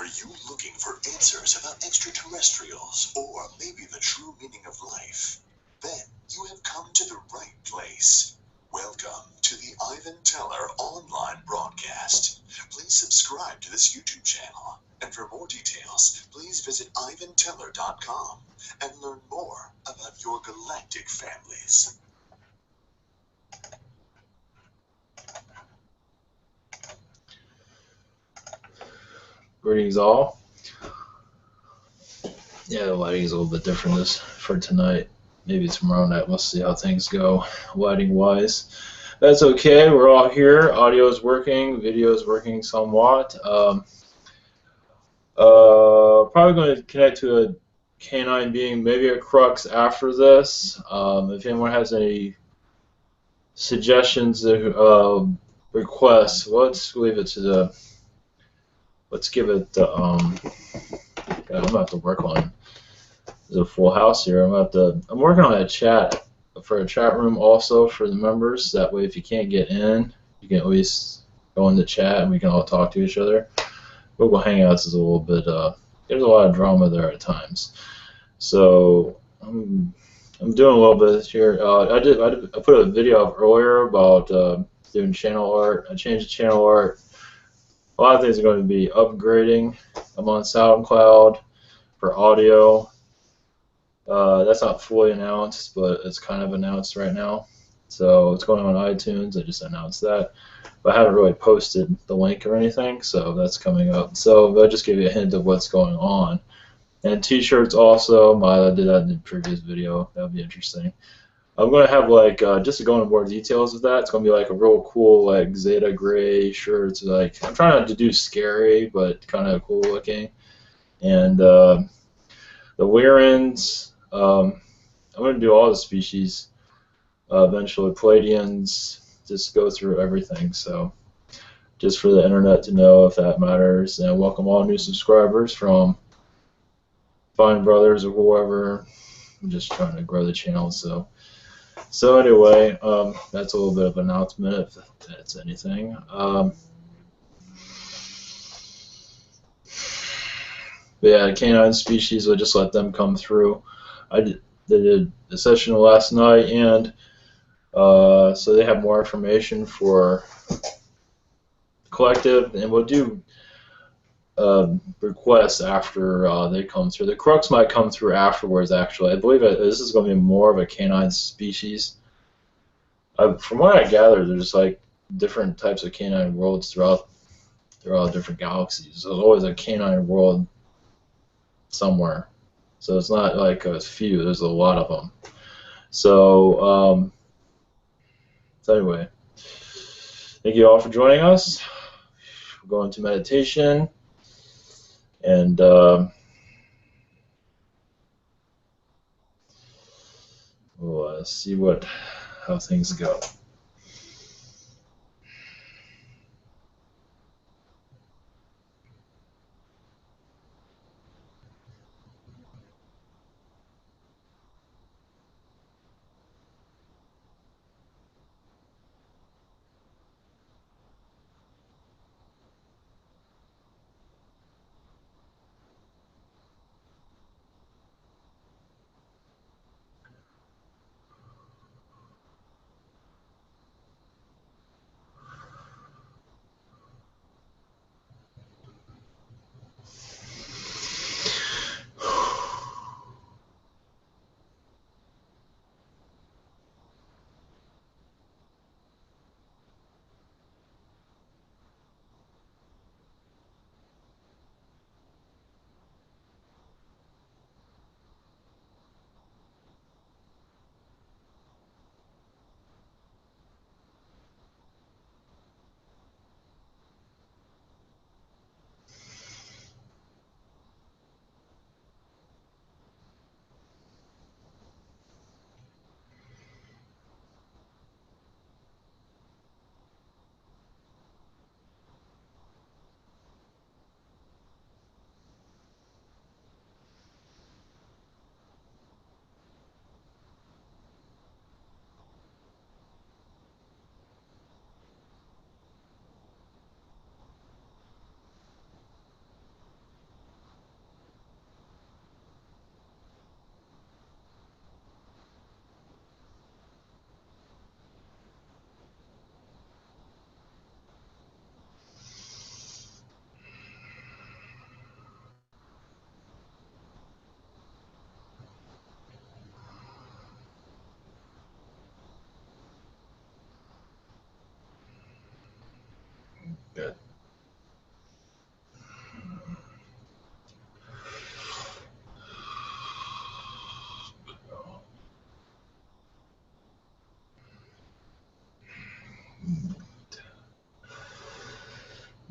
Are you looking for answers about extraterrestrials, or maybe the true meaning of life? Then you have come to the right place. Welcome to the Ivan Teller online broadcast. Please subscribe to this YouTube channel. And for more details, please visit ivanteller.com and learn more about your galactic families. Greetings all. Yeah, the lighting is a little bit different this for tonight. Maybe tomorrow night. We'll see how things go lighting wise. That's okay. We're all here. Audio is working. Video is working somewhat. Probably going to connect to a Canine being, maybe a CRUX after this. If anyone has any suggestions or requests, let's leave it to the. Let's give it the. I'm gonna have to work on. There's a full house here. I'm working on a chat for a chat room also for the members. That way, if you can't get in, you can at least go in the chat and we can all talk to each other. Google Hangouts is a little bit. There's a lot of drama there at times. So I'm doing a little bit here. I put a video up earlier about doing channel art. I changed the channel art. A lot of things are going to be upgrading. I'm on SoundCloud for audio. That's not fully announced, but it's kind of announced right now. So it's going on iTunes. I just announced that. But I haven't really posted the link or anything, so that's coming up. So I'll just give you a hint of what's going on. And t-shirts also. I did that in the previous video. That would be interesting. I'm going to have, like, just to go into more details of that, it's going to be like a real cool, like, Zeta Gray shirts. Like, I'm trying not to do scary, but kind of cool looking. And the Lyrans, I'm going to do all the species. Eventually, Palladians, just go through everything. So, just for the internet to know if that matters. And welcome all new subscribers from Fine Brothers or whoever. I'm just trying to grow the channel. So anyway, that's a little bit of an announcement if that's anything. But yeah, canine species, I just let them come through. They did a session last night, and so they have more information for collective, and we'll do requests after they come through. The CRUX might come through afterwards, actually. I believe this is going to be more of a canine species. From what I gather, there's like different types of canine worlds throughout different galaxies. There's always a canine world somewhere. So it's not like a few, there's a lot of them. So anyway, thank you all for joining us. We're going to meditation, and we'll see how things go.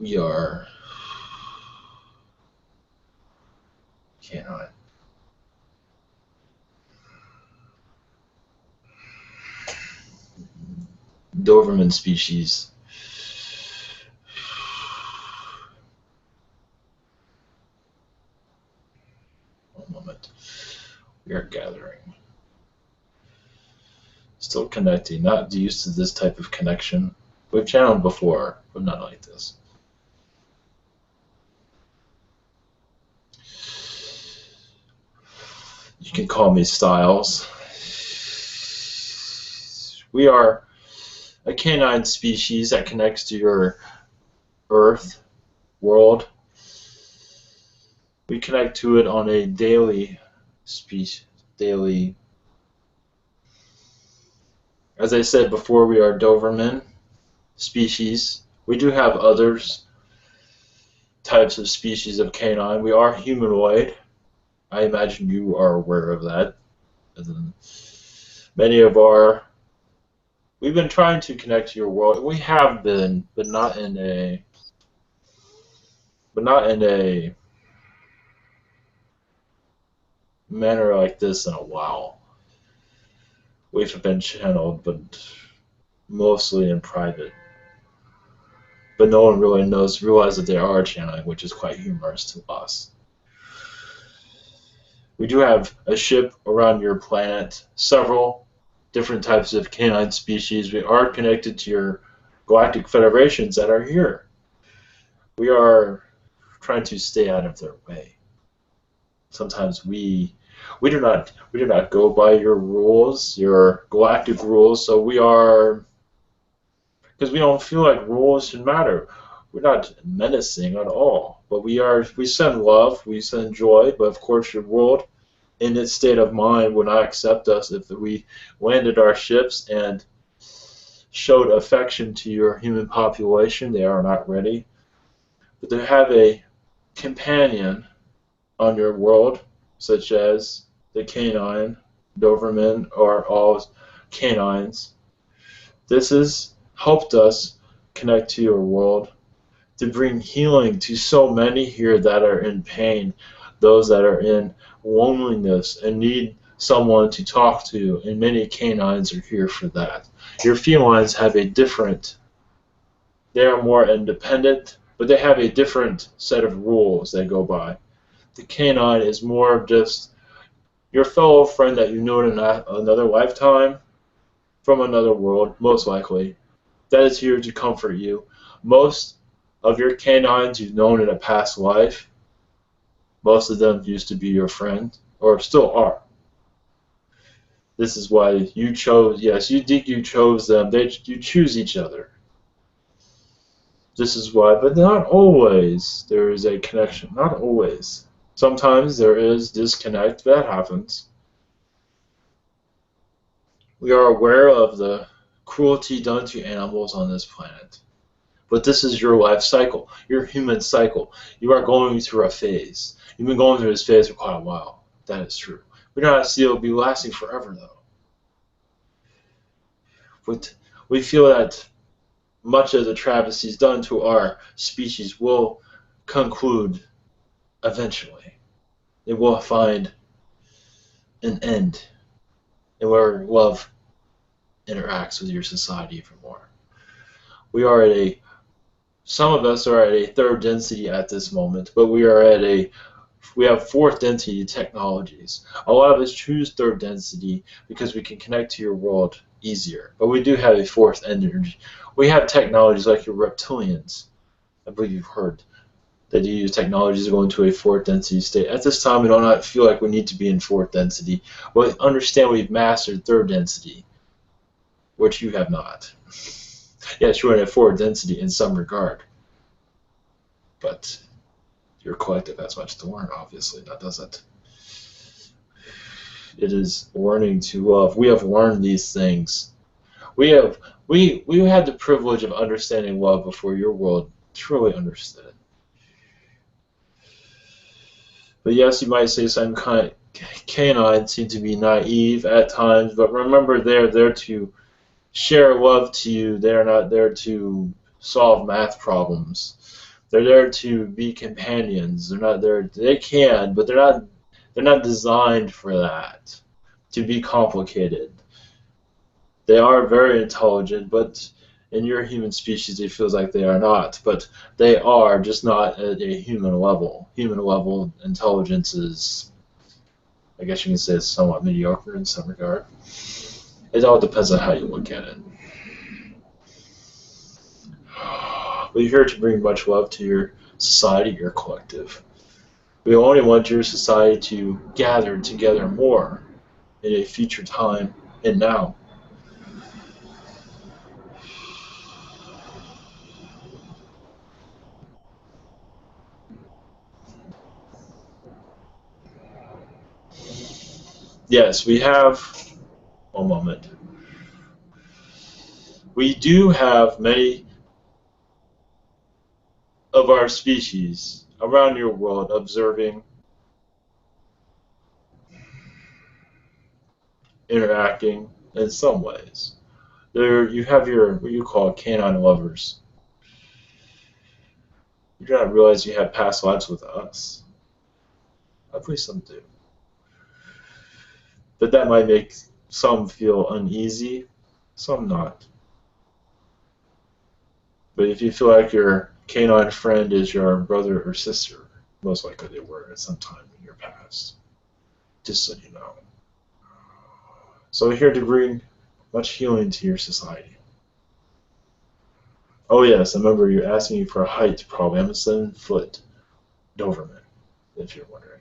We are canine. Doberman species. One moment. We are gathering. Still connecting. Not used to this type of connection. We've channeled before, but not like this. You can call me Styles. We are a canine species that connects to your Earth world. We connect to it on a daily As I said before, we are Doberman species. We do have others types of species of canine. We are humanoid. I imagine you are aware of that. Many of we've been trying to connect to your world. We have been, but not in a manner like this in a while. We've been channeled, but mostly in private. But no one really realizes that they are channeling, which is quite humorous to us. We do have a ship around your planet, several different types of canine species. We are connected to your galactic federations that are here. We are trying to stay out of their way. Sometimes we do not go by your rules, your galactic rules. So because we don't feel like rules should matter. We're not menacing at all, but we send love, we send joy. But of course, your world, in its state of mind, would not accept us if we landed our ships and showed affection to your human population. They are not ready. But to have a companion on your world, such as the canine, Doberman, or all canines, this has helped us connect to your world, to bring healing to so many here that are in pain, those that are in loneliness and need someone to talk to, and many canines are here for that. Your felines have they are more independent, but they have a different set of rules they go by. The canine is more of just your fellow friend that you knew in another lifetime, from another world, most likely, that is here to comfort you. Most of your canines you've known in a past life, most of them used to be your friend, or still are. This is why you chose, yes, you think you chose them, you choose each other. This is why, but not always there is a connection, not always. Sometimes there is disconnect, that happens. We are aware of the cruelty done to animals on this planet. But this is your life cycle, your human cycle. You are going through a phase. You've been going through this phase for quite a while. That is true. We do not see it will be lasting forever, though. But we feel that much of the travesties done to our species will conclude eventually. It will find an end, and where love interacts with your society even more. Some of us are at a third density at this moment, but we have fourth density technologies. A lot of us choose third density because we can connect to your world easier, but we do have a fourth energy. We have technologies like your reptilians. I believe you've heard that you use technologies to go into a fourth density state. At this time, we do not feel like we need to be in fourth density. But understand we've mastered third density, which you have not. Yes, you're in a fourth density in some regard, but your collective has much to learn, obviously, that doesn't. It is learning to love. We have learned these things. We had the privilege of understanding love before your world truly understood it. But yes, you might say some canines seem to be naive at times, but remember they're there to share love to you. They're not there to solve math problems. They're there to be companions. They're not there. They can, but they're not. They're not designed for that. To be complicated. They are very intelligent, but in your human species, it feels like they are not. But they are, just not at a human level. Human level intelligence is, I guess you can say, it's somewhat mediocre in some regard. It all depends on how you look at it. We're here to bring much love to your society, your collective. We only want your society to gather together more in a future time and now. Yes, we have. One moment. We do have many of our species around your world observing, interacting in some ways. There, you have your what you call canine lovers. You do not realize you have past lives with us. I believe some do. But that might make some feel uneasy, some not. But if you feel like your canine friend is your brother or sister, most likely they were at some time in your past. Just so you know. So we're here to bring much healing to your society. Oh yes, I remember you asking me for a height, probably. I'm a 7-foot Doberman, if you're wondering.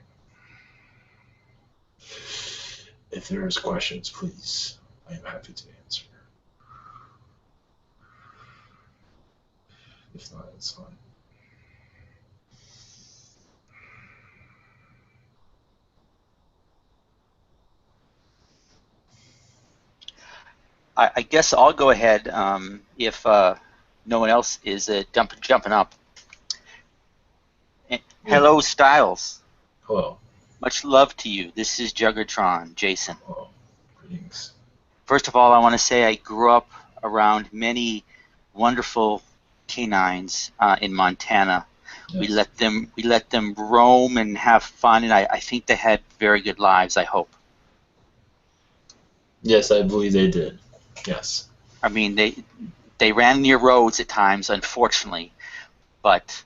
If there's questions, please, I am happy to answer. If not, it's fine. I guess I'll go ahead if no one else is jumping up. Hello, Styles. Hello. Much love to you. This is Juggertron, Jason. Hello. Greetings. First of all, I want to say I grew up around many wonderful canines in Montana. Yes. We let them roam and have fun, and I think they had very good lives, I hope. Yes, I believe they did. Yes. I mean, they ran near roads at times, unfortunately, but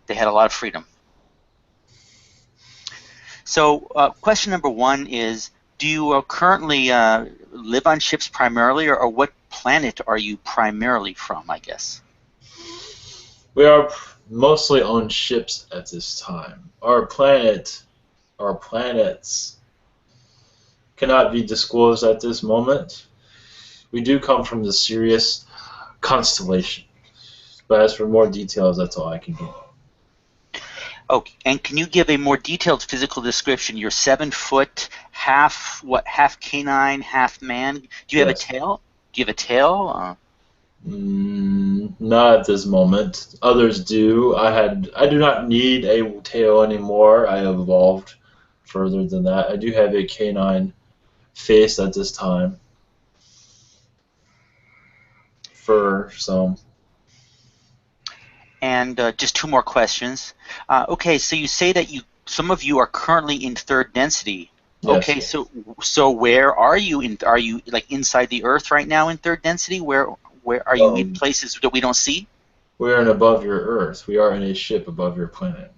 they had a lot of freedom. So question number one is, do you currently live on ships primarily, or what planet are you primarily from, I guess? We are mostly on ships at this time. Our planets cannot be disclosed at this moment. We do come from the Sirius constellation. But as for more details, that's all I can give. Okay, and can you give a more detailed physical description? You're 7 foot, half canine, half man. Do you have a tail? Do you have a tail? Not at this moment. Others do. I do not need a tail anymore. I have evolved further than that. I do have a canine face at this time. Fur, some. And just 2 more questions. Okay, so you say that some of you are currently in 3rd density. Yes. Okay, so where are you? Are you like inside the Earth right now in 3rd density? Where are you in places that we don't see? We are in above your Earth. We are in a ship above your planet.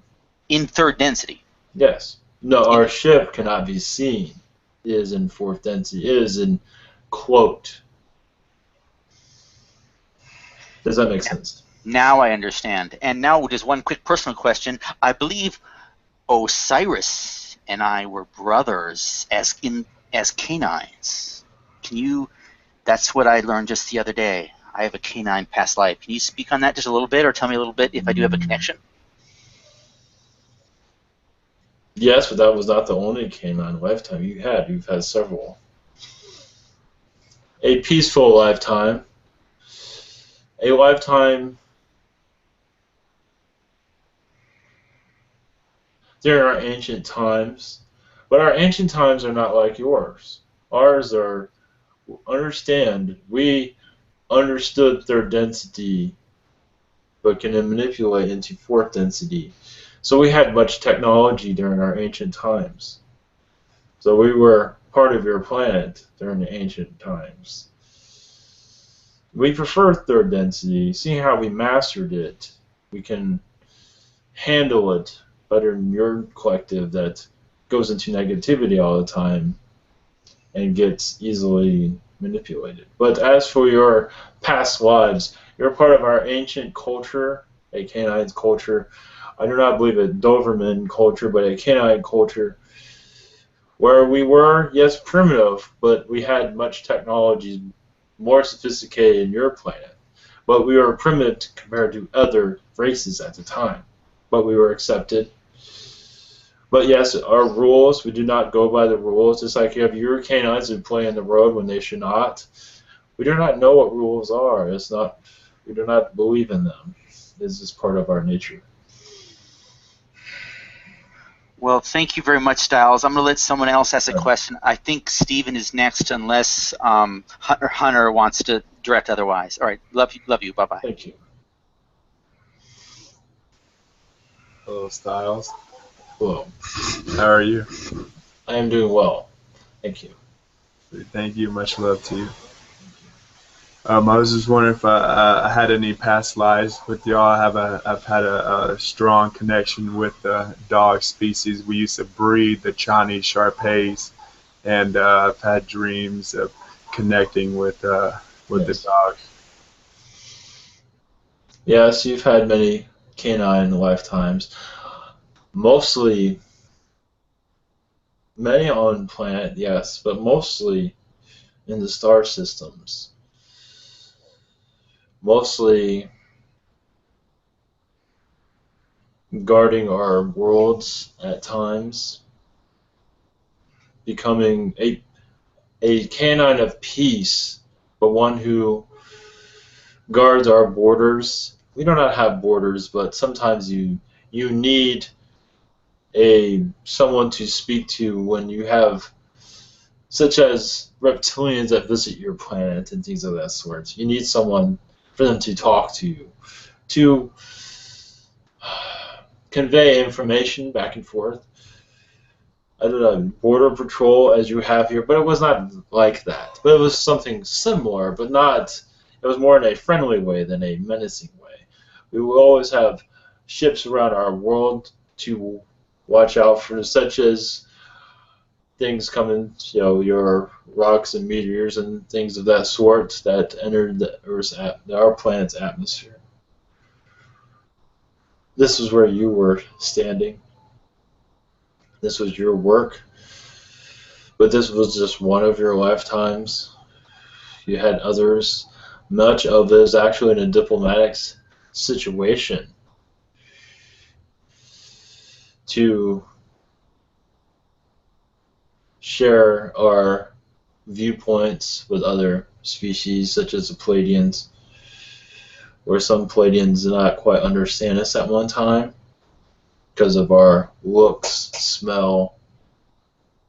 In 3rd density? Yes. No, our ship cannot be seen. It is in 4th density. It is in quote. Does that make sense? Now I understand. And now just one quick personal question. I believe Osiris and I were brothers as canines. That's what I learned just the other day. I have a canine past life. Can you speak on that just a little bit, or tell me a little bit if I do have a connection? Yes, but that was not the only canine lifetime you had. You've had several. A peaceful lifetime. A lifetime during our ancient times. But our ancient times are not like yours. Ours are, we understood 3rd density but can then manipulate into fourth density. So we had much technology during our ancient times. So we were part of your planet during the ancient times. We prefer third density. Seeing how we mastered it, we can handle it better than your collective that goes into negativity all the time and gets easily manipulated. But as for your past lives, you're part of our ancient culture, a Canine's culture. I do not believe a Doberman culture, but a Canine culture, where we were, yes, primitive, but we had much technology more sophisticated in your planet. But we were primitive compared to other races at the time. But we were accepted. But yes, our rules, we do not go by the rules. Just like you have your canines who play in the road when they should not. We do not know what rules are. It's not. We do not believe in them. It's just part of our nature. Well, thank you very much, Styles. I'm going to let someone else ask a question. I think Steven is next, unless Hunter wants to direct otherwise. All right, love you. Bye-bye. Thank you. Hello, Styles. Hello. How are you? I am doing well. Thank you. Thank you. Much love to you. I was just wondering if I had any past lives with y'all. I've had a strong connection with the dog species. We used to breed the Chinese Shar-Peis, and I've had dreams of connecting with the dogs. Yes, you've had many canine lifetimes. Mostly, many on planet, yes, but mostly in the star systems. Mostly guarding our worlds at times. Becoming a canine of peace, but one who guards our borders. We do not have borders, but sometimes you need someone to speak to when you have, such as reptilians that visit your planet and things of that sort. You need someone for them to talk to convey information back and forth. I don't know, border patrol as you have here, but it was not like that. But it was something similar, but not. It was more in a friendly way than a menacing way. We will always have ships around our world to watch out for, such as things coming, your rocks and meteors and things of that sort that entered our planet's atmosphere. This was where you were standing. This was your work. But this was just one of your lifetimes. You had others. Much of it is actually in a diplomatic situation to share our viewpoints with other species, such as the Palladians, where some Palladians did not quite understand us at one time because of our looks, smell,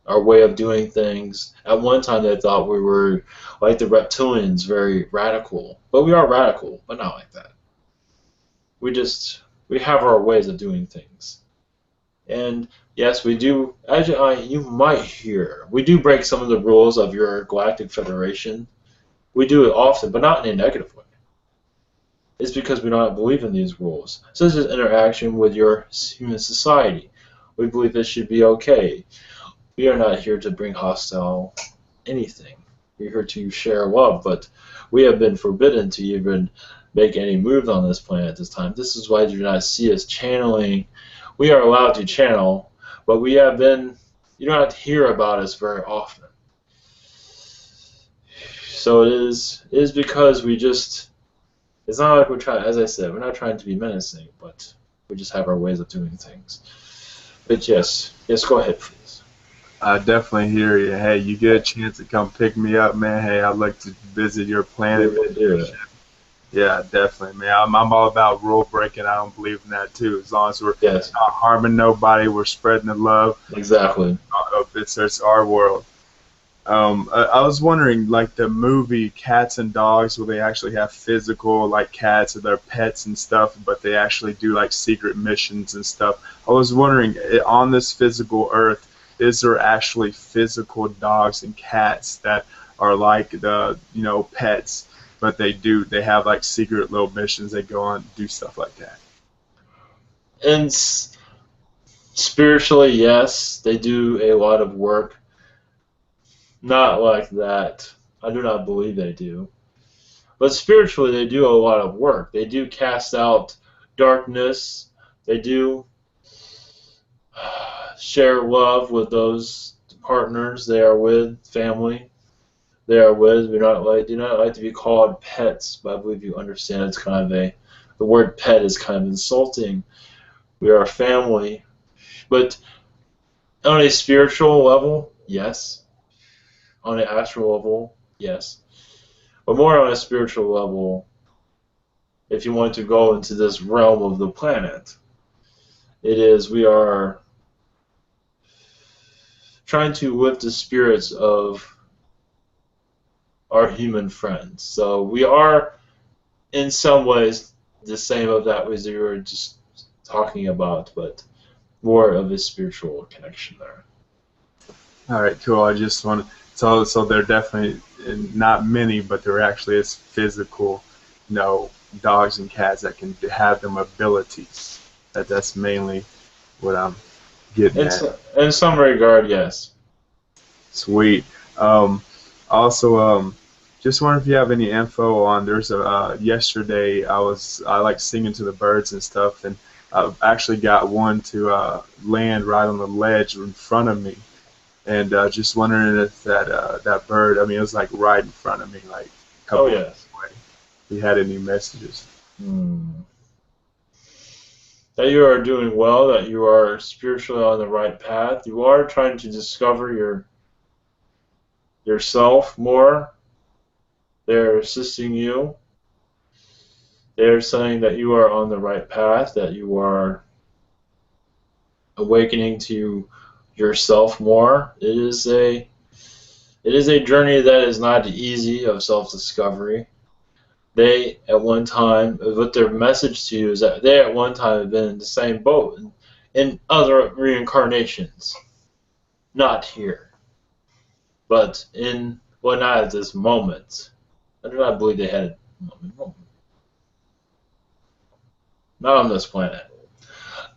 our way of doing things. At one time they thought we were like the reptilians, very radical. But we are radical, but not like that. We have our ways of doing things. And yes, we do, as you might hear, we do break some of the rules of your Galactic Federation. We do it often, but not in a negative way. It's because we don't believe in these rules, such as interaction with your human society. We believe it should be okay. We are not here to bring hostile anything. We're here to share love, but we have been forbidden to even make any moves on this planet at this time. This is why you do not see us channeling. We are allowed to channel, but we have been, you don't hear about us very often. So it is because we just, it's not like we're trying, as I said, we're not trying to be menacing, but we just have our ways of doing things. But yes, go ahead, please. I definitely hear you. Hey, you get a chance to come pick me up, man. Hey, I'd like to visit your planet. Yeah, definitely, man. I'm all about rule breaking. I don't believe in that too. As long as we're not harming nobody, we're spreading the love. Exactly. It's our world. I was wondering, like the movie Cats and Dogs, where they actually have physical, like cats or their pets and stuff, but they actually do like secret missions and stuff. I was wondering, on this physical Earth, is there actually physical dogs and cats that are like the, pets, but they have like secret little missions. They go on and do stuff like that. And spiritually, yes, they do a lot of work. Not like that. I do not believe they do. But spiritually, they do a lot of work. They do cast out darkness. They do share love with those partners they are with, family they are with. Do not like to be called pets, but I believe you understand it's kind of the word pet is kind of insulting. We are family. But on a spiritual level, yes. On an astral level, yes. But more on a spiritual level, if you want to go into this realm of the planet, we are trying to lift the spirits of our human friends. So we are, in some ways, the same of that as you were just talking about, but more of a spiritual connection there. All right, cool. I just want to, so they're definitely not many, but there actually is physical, dogs and cats that can have them abilities. That's mainly what I'm getting at. In some regard, yes. Sweet. Also, just wonder if you have any info on. There's yesterday I like singing to the birds and stuff, and I actually got one to land right on the ledge in front of me. And just wondering if that bird, it was like right in front of me, like a couple yes. away. If you had any messages. That you are doing well, that you are spiritually on the right path. You are trying to discover yourself more. They're assisting you. They're saying that you are on the right path, that you are awakening to yourself more. It is a journey that is not easy of self-discovery. They at one time, what their message to you is that they at one time have been in the same boat in other reincarnations, not here, but not at this moment. I do not believe they had a moment. Not on this planet.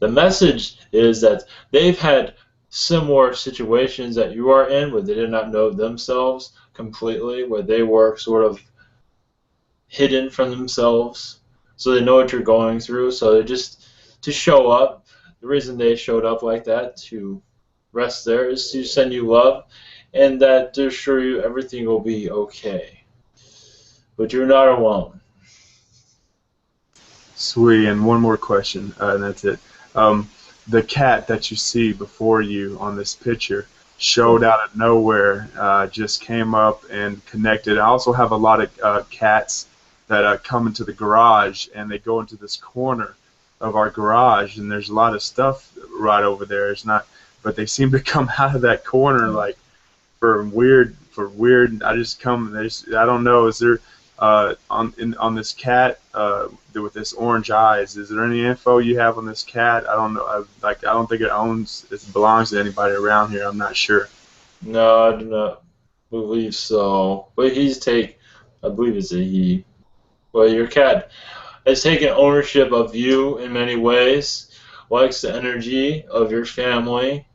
The message is that they've had similar situations that you are in where they did not know themselves completely, where they were sort of hidden from themselves, so they know what you're going through. So they just to show up. The reason they showed up like that to rest there is to send you love, and that to assure you everything will be okay. But you're not alone. Sweet. And one more question, and that's it. The cat that you see before you on this picture showed out of nowhere, just came up and connected. I also have a lot of cats that come into the garage, and they go into this corner of our garage, and there's a lot of stuff right over there. It's not, but they seem to come out of that corner like for weird. I don't know. Is there on this cat with this orange eyes? Is there any info you have on this cat? I don't know. I don't think it belongs to anybody around here. I'm not sure. No, I do not believe so. But I believe it's a he. Well, your cat has taken ownership of you in many ways, likes the energy of your family.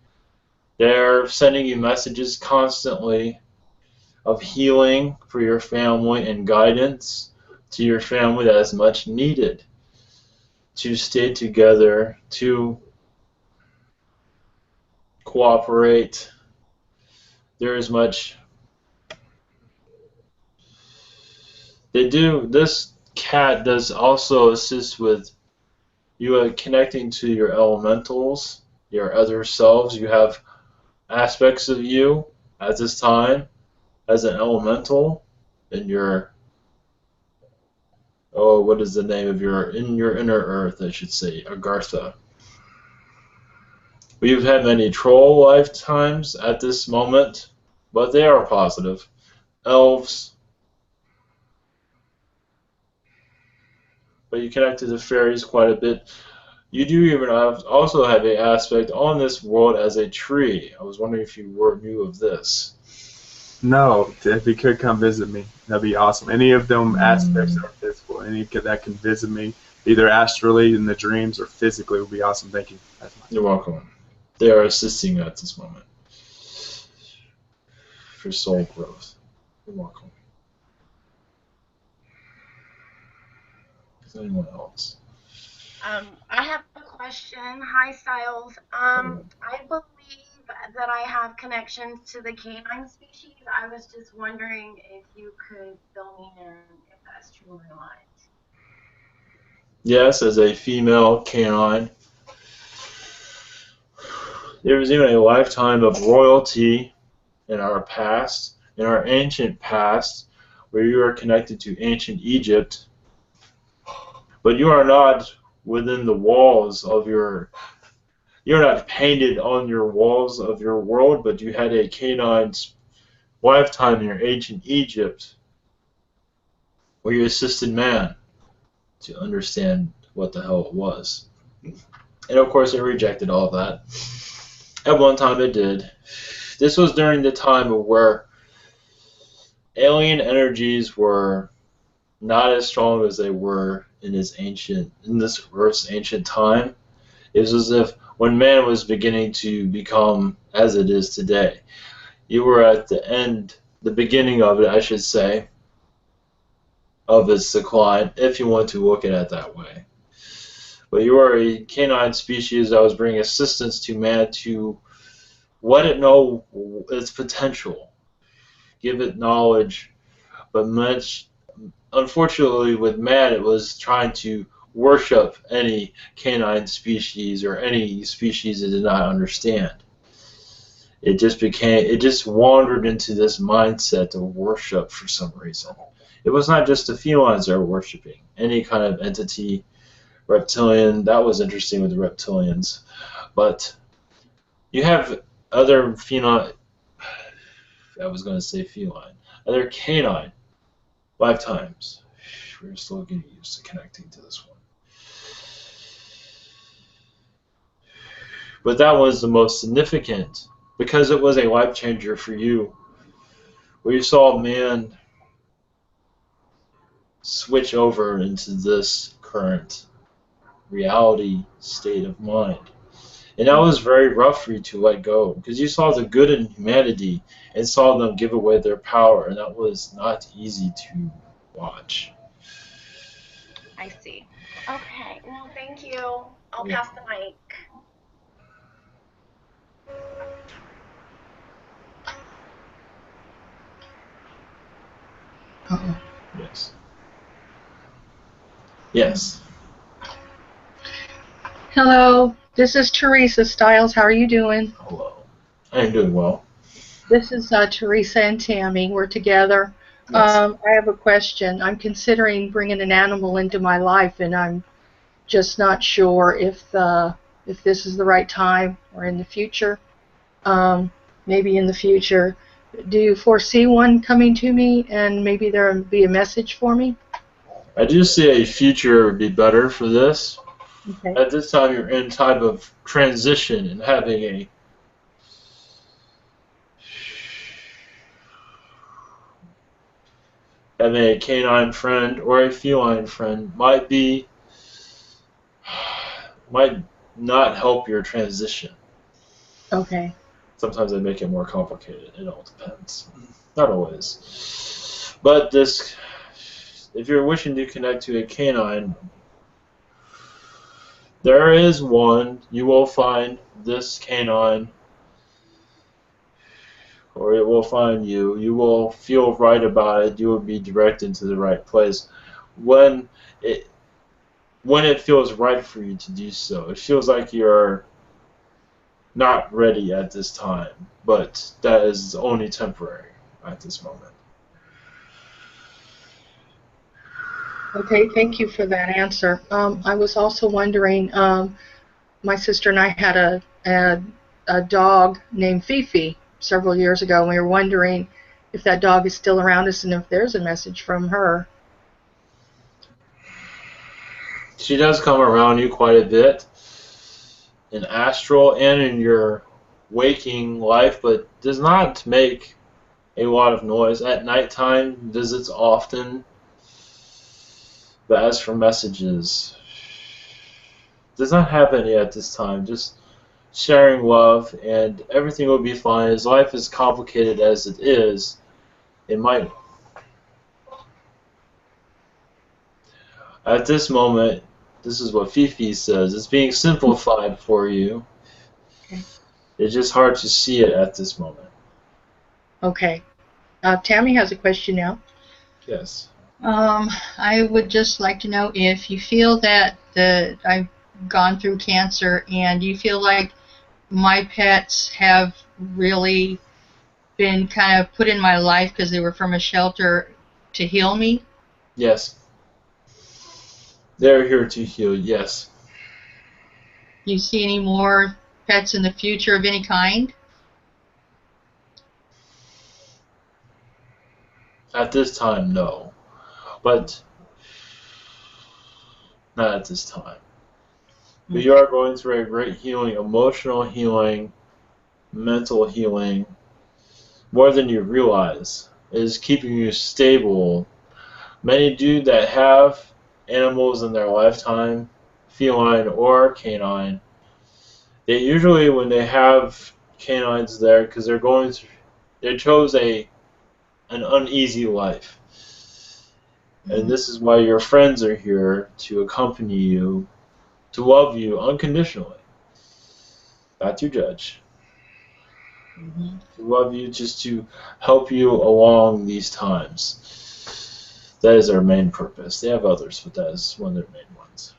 They're sending you messages constantly of healing for your family and guidance to your family that is much needed to stay together, to cooperate. There is much. This cat does also assist with you connecting to your elementals, your other selves. You have aspects of you at this time as an elemental in your, what is the name of in your inner earth, I should say, Agartha. We've had many troll lifetimes at this moment. but they are positive. Elves, but you connect to the fairies quite a bit. You do even also have an aspect on this world as a tree. I was wondering if you knew of this. No, if you could come visit me, that'd be awesome. Any of them aspects are physical. Any that can visit me, either astrally in the dreams or physically, would be awesome. Thank you. You're welcome. They are assisting you at this moment for soul growth. You're welcome. Is anyone else? I have a question. Hi, Styles. I believe that I have connections to the canine species. I was just wondering if you could fill me in if that's true or not. Yes, as a female canine. There was even a lifetime of royalty in our past, in our ancient past, where you are connected to ancient Egypt, but you are not within the walls of your, you're not painted on your walls of your world, but you had a canine lifetime in your ancient Egypt where you assisted man to understand what the hell it was. And of course it rejected all of that. At one time it did. This was during the time of where alien energies were not as strong as they were in this Earth's ancient time. It was as if when man was beginning to become as it is today. You were at the beginning of it, I should say, of its decline, if you want to look at it that way. But you are a canine species that was bringing assistance to man to let it know its potential, give it knowledge, but unfortunately with man it was trying to worship any canine species or any species it did not understand. It just wandered into this mindset of worship for some reason. It was not just the felines that were worshiping. Any kind of entity, reptilian, that was interesting with the reptilians. But you have other feline, I was going to say feline, other canine lifetimes. We're still getting used to connecting to this one. But that was the most significant because it was a life changer for you, where you saw man switch over into this current reality state of mind. And that was very rough for you to let go because you saw the good in humanity and saw them give away their power, and that was not easy to watch. I see. Okay. Well, thank you. I'll pass the mic. Yes. Yes. Hello, this is Teresa Stiles. How are you doing? Hello. I'm doing well. This is Teresa and Tammy. We're together. Yes. I have a question. I'm considering bringing an animal into my life, and I'm just not sure if this is the right time or in the future. Maybe in the future. Do you foresee one coming to me, and maybe there will be a message for me? I do see a future would be better for this. Okay. At this time, you're in type of transition and having a canine friend or a feline friend might not help your transition. Okay. Sometimes they make it more complicated. It all depends. Not always. But this, if you're wishing to connect to a canine, there is one. You will find this canine, or it will find you. You will feel right about it. You will be directed to the right place when it feels right for you to do so. It feels like you're not ready at this time, but that is only temporary at this moment. Okay, thank you for that answer. I was also wondering, my sister and I had a dog named Fifi, several years ago, and we were wondering if that dog is still around us and if there's a message from her. She does come around you quite a bit in astral and in your waking life, but does not make a lot of noise. At nighttime, visits often, but as for messages, does not have any at this time. Just sharing love, and everything will be fine. As life is complicated as it is, it might. At this moment, this is what Fifi says. It's being simplified for you. Okay. It's just hard to see it at this moment. Okay. Tammy has a question now. Yes. I would just like to know if you feel that I've gone through cancer and you feel like my pets have really been kind of put in my life because they were from a shelter to heal me. Yes. They're here to heal, yes. You see any more pets in the future of any kind? At this time, no. But not at this time. But you are going through a great healing, emotional healing, mental healing, more than you realize. It is keeping you stable. Many do that have animals in their lifetime, feline or canine. They usually, when they have canines there, because they're going through, they chose an uneasy life. And this is why your friends are here to accompany you, to love you unconditionally, not to judge. Mm-hmm. To love you, just to help you along these times. That is their main purpose. They have others, but that is one of their main ones.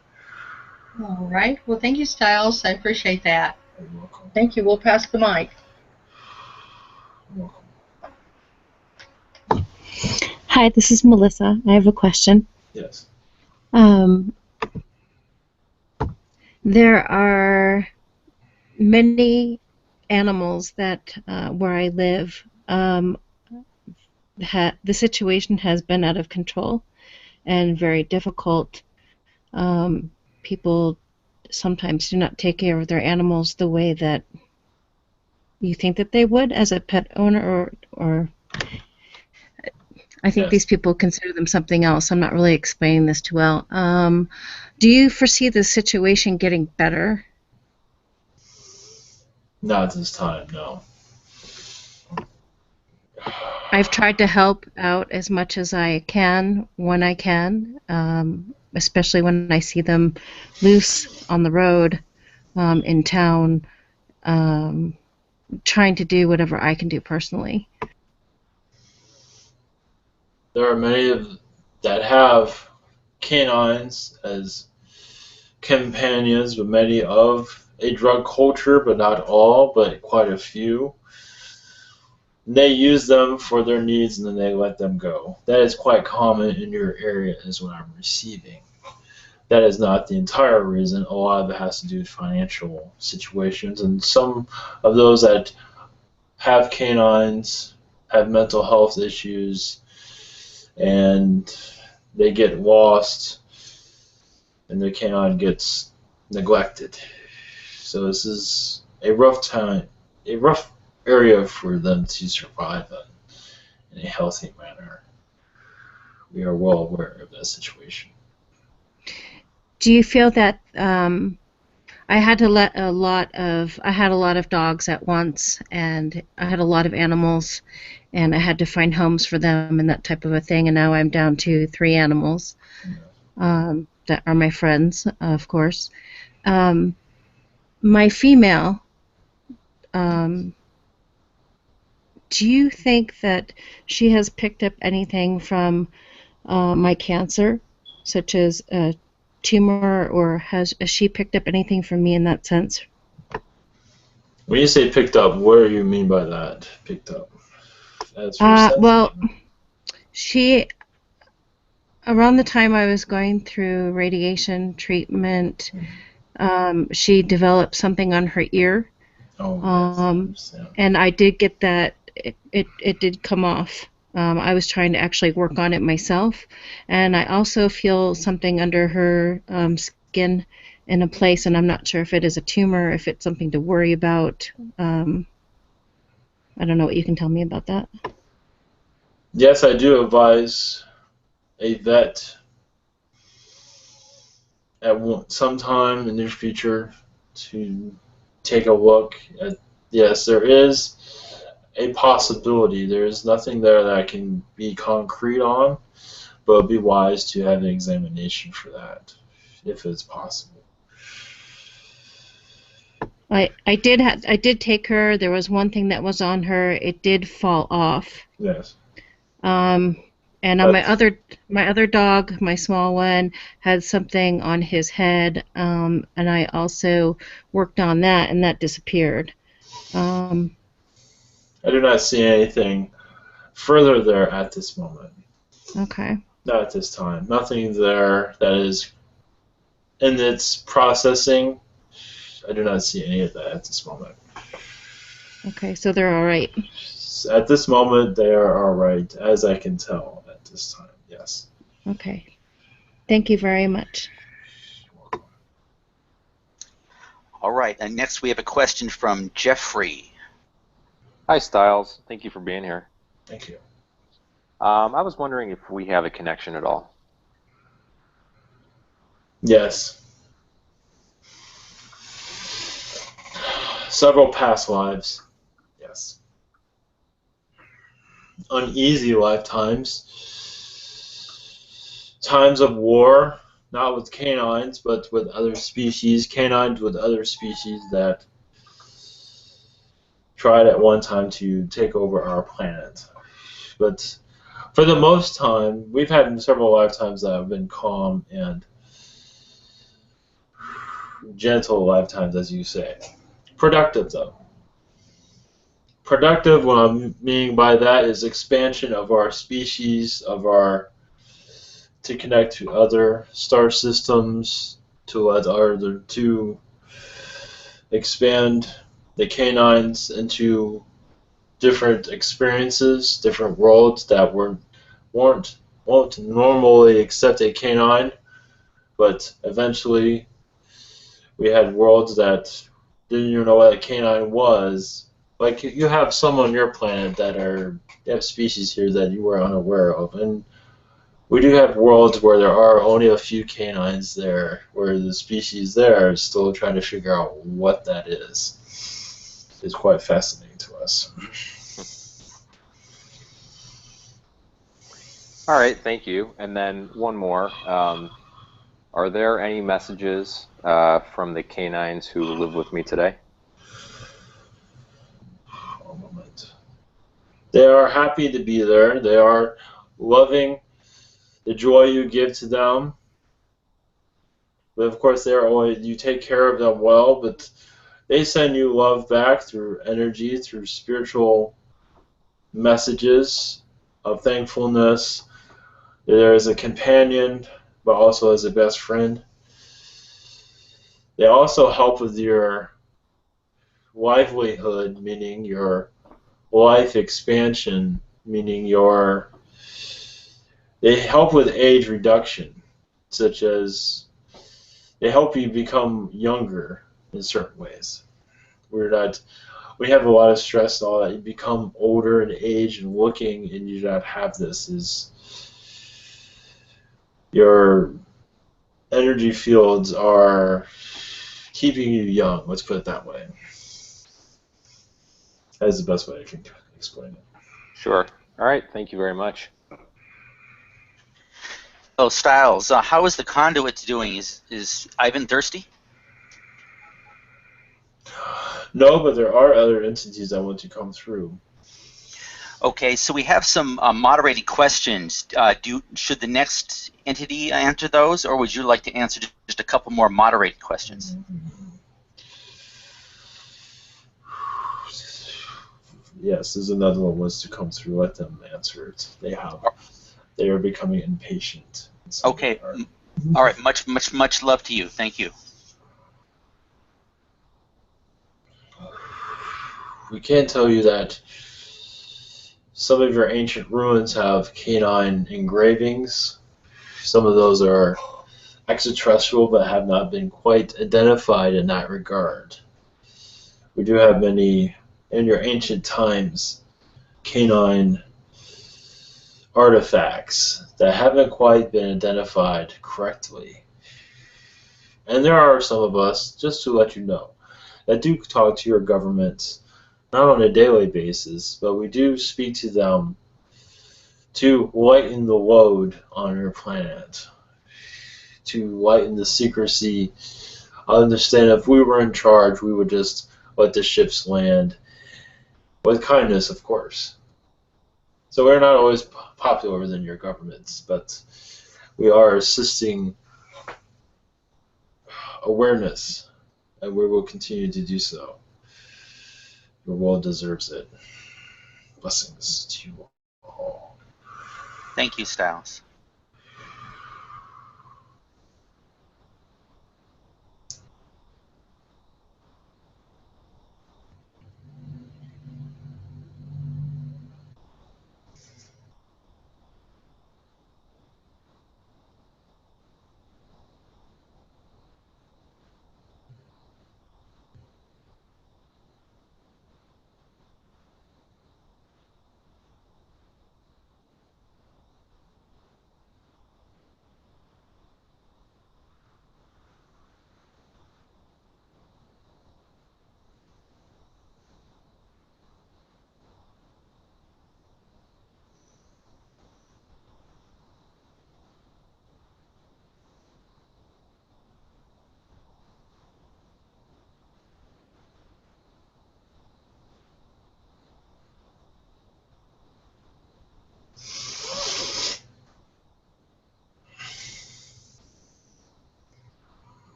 All right. Well, thank you, Styles. I appreciate that. You're welcome. Thank you. We'll pass the mic. You're welcome. Hi, this is Melissa. I have a question. Yes. There are many animals that where I live. The situation has been out of control and very difficult. People sometimes do not take care of their animals the way that you think that they would as a pet owner, or I think these people consider them something else. I'm not really explaining this too well. Do you foresee the situation getting better? Not at this time, no. I've tried to help out as much as I can when I can, especially when I see them loose on the road, in town, trying to do whatever I can do personally. There are many that have canines as companions, but many of a drug culture, but not all, but quite a few. They use them for their needs and then they let them go. That is quite common in your area, is what I'm receiving. That is not the entire reason. A lot of it has to do with financial situations, and some of those that have canines have mental health issues and they get lost and their canine gets neglected. So this is a rough time, a rough area for them to survive in a healthy manner. We are well aware of that situation. Do you feel that I had a lot of dogs at once, and I had a lot of animals, and I had to find homes for them and that type of a thing, and now I'm down to 3 animals that are my friends, of course. My female, do you think that she has picked up anything from my cancer, such as a tumor, or has she picked up anything from me in that sense? When you say picked up, what do you mean by that? Picked up? Well, she, around the time I was going through radiation treatment, she developed something on her ear Oh, yes, I understand. And I did get that. It did come off. I was trying to actually work on it myself, and I also feel something under her skin in a place, and I'm not sure if it is a tumor, if it's something to worry about. I don't know what you can tell me about that. Yes, I do advise a vet at some time in the near future to take a look at. Yes, there is a possibility. There is nothing there that can be concrete on, but it'd be wise to have an examination for that, if it's possible. I did take her. There was one thing that was on her. It did fall off. Yes. And on my other dog, my small one, had something on his head, and I also worked on that, and that disappeared. I do not see anything further there at this moment. Okay. Not at this time. Nothing there that is in its processing. I do not see any of that at this moment. Okay, so they're all right. At this moment, they are all right, as I can tell at this time. Yes. Okay. Thank you very much. All right, and next we have a question from Jeffrey. Hi, Styles. Thank you for being here. Thank you. I was wondering if we have a connection at all. Yes. Several past lives. Yes. Uneasy lifetimes. Times of war, not with canines, but with other species. Canines with other species that tried at one time to take over our planet. But for the most time, we've had several lifetimes that have been calm and gentle lifetimes, as you say. Productive, though. Productive, what I'm meaning by that is expansion of our species, to connect to other star systems, to expand the canines into different experiences, different worlds that won't normally accept a canine, but eventually we had worlds that didn't even know what a canine was. Like, you have some on your planet they have species here that you were unaware of, and we do have worlds where there are only a few canines there, where the species there is still trying to figure out what that is. It's quite fascinating to us. All right, thank you. And then one more. Are there any messages from the canines who live with me today? One moment. They are happy to be there. They are loving the joy you give to them. But of course, you take care of them well, but they send you love back through energy, through spiritual messages of thankfulness. There is a companion, but also as a best friend. They also help with your livelihood, meaning your life expansion, meaning they help with age reduction, such as they help you become younger in certain ways. We have a lot of stress and all that. You become older in age and looking, and you do not have this. Your energy fields are keeping you young. Let's put it that way. That's the best way I can explain it. Sure. All right, thank you very much. Oh, Styles, how is the conduit doing? Is Ivan thirsty? No, but there are other entities that want to come through. Okay, so we have some moderated questions. Should the next entity answer those, or would you like to answer just a couple more moderated questions? Yes, there's another one wants to come through. Let them answer it. They are becoming impatient. Okay. All right. Much love to you. Thank you. we can tell you that some of your ancient ruins have canine engravings. Some of those are extraterrestrial but have not been quite identified in that regard. We do have many, in your ancient times, canine artifacts that haven't quite been identified correctly. And there are some of us, just to let you know, that do talk to your governments, not on a daily basis, but we do speak to them to lighten the load on your planet, to lighten the secrecy. I understand if we were in charge, we would just let the ships land, with kindness, of course. So we're not always popular within your governments, but we are assisting awareness, and we will continue to do so. Your world deserves it. Blessings to you all. Thank you, Styles.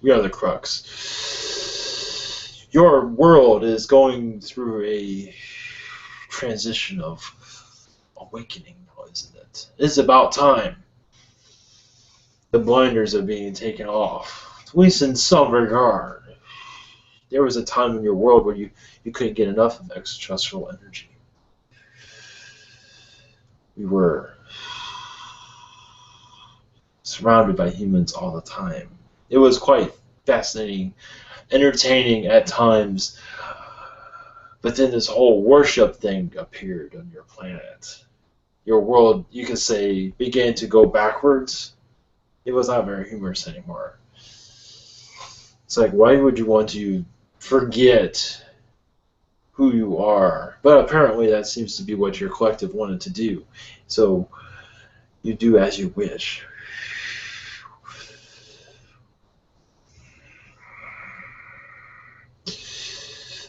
We are the CRUX. Your world is going through a transition of awakening, isn't it? It's about time. The blinders are being taken off, at least in some regard. There was a time in your world where you couldn't get enough of extraterrestrial energy. We were surrounded by humans all the time. It was quite fascinating, entertaining at times, but then this whole worship thing appeared on your planet. Your world, you could say, began to go backwards. It was not very humorous anymore. It's like, why would you want to forget who you are? But apparently that seems to be what your collective wanted to do. So you do as you wish.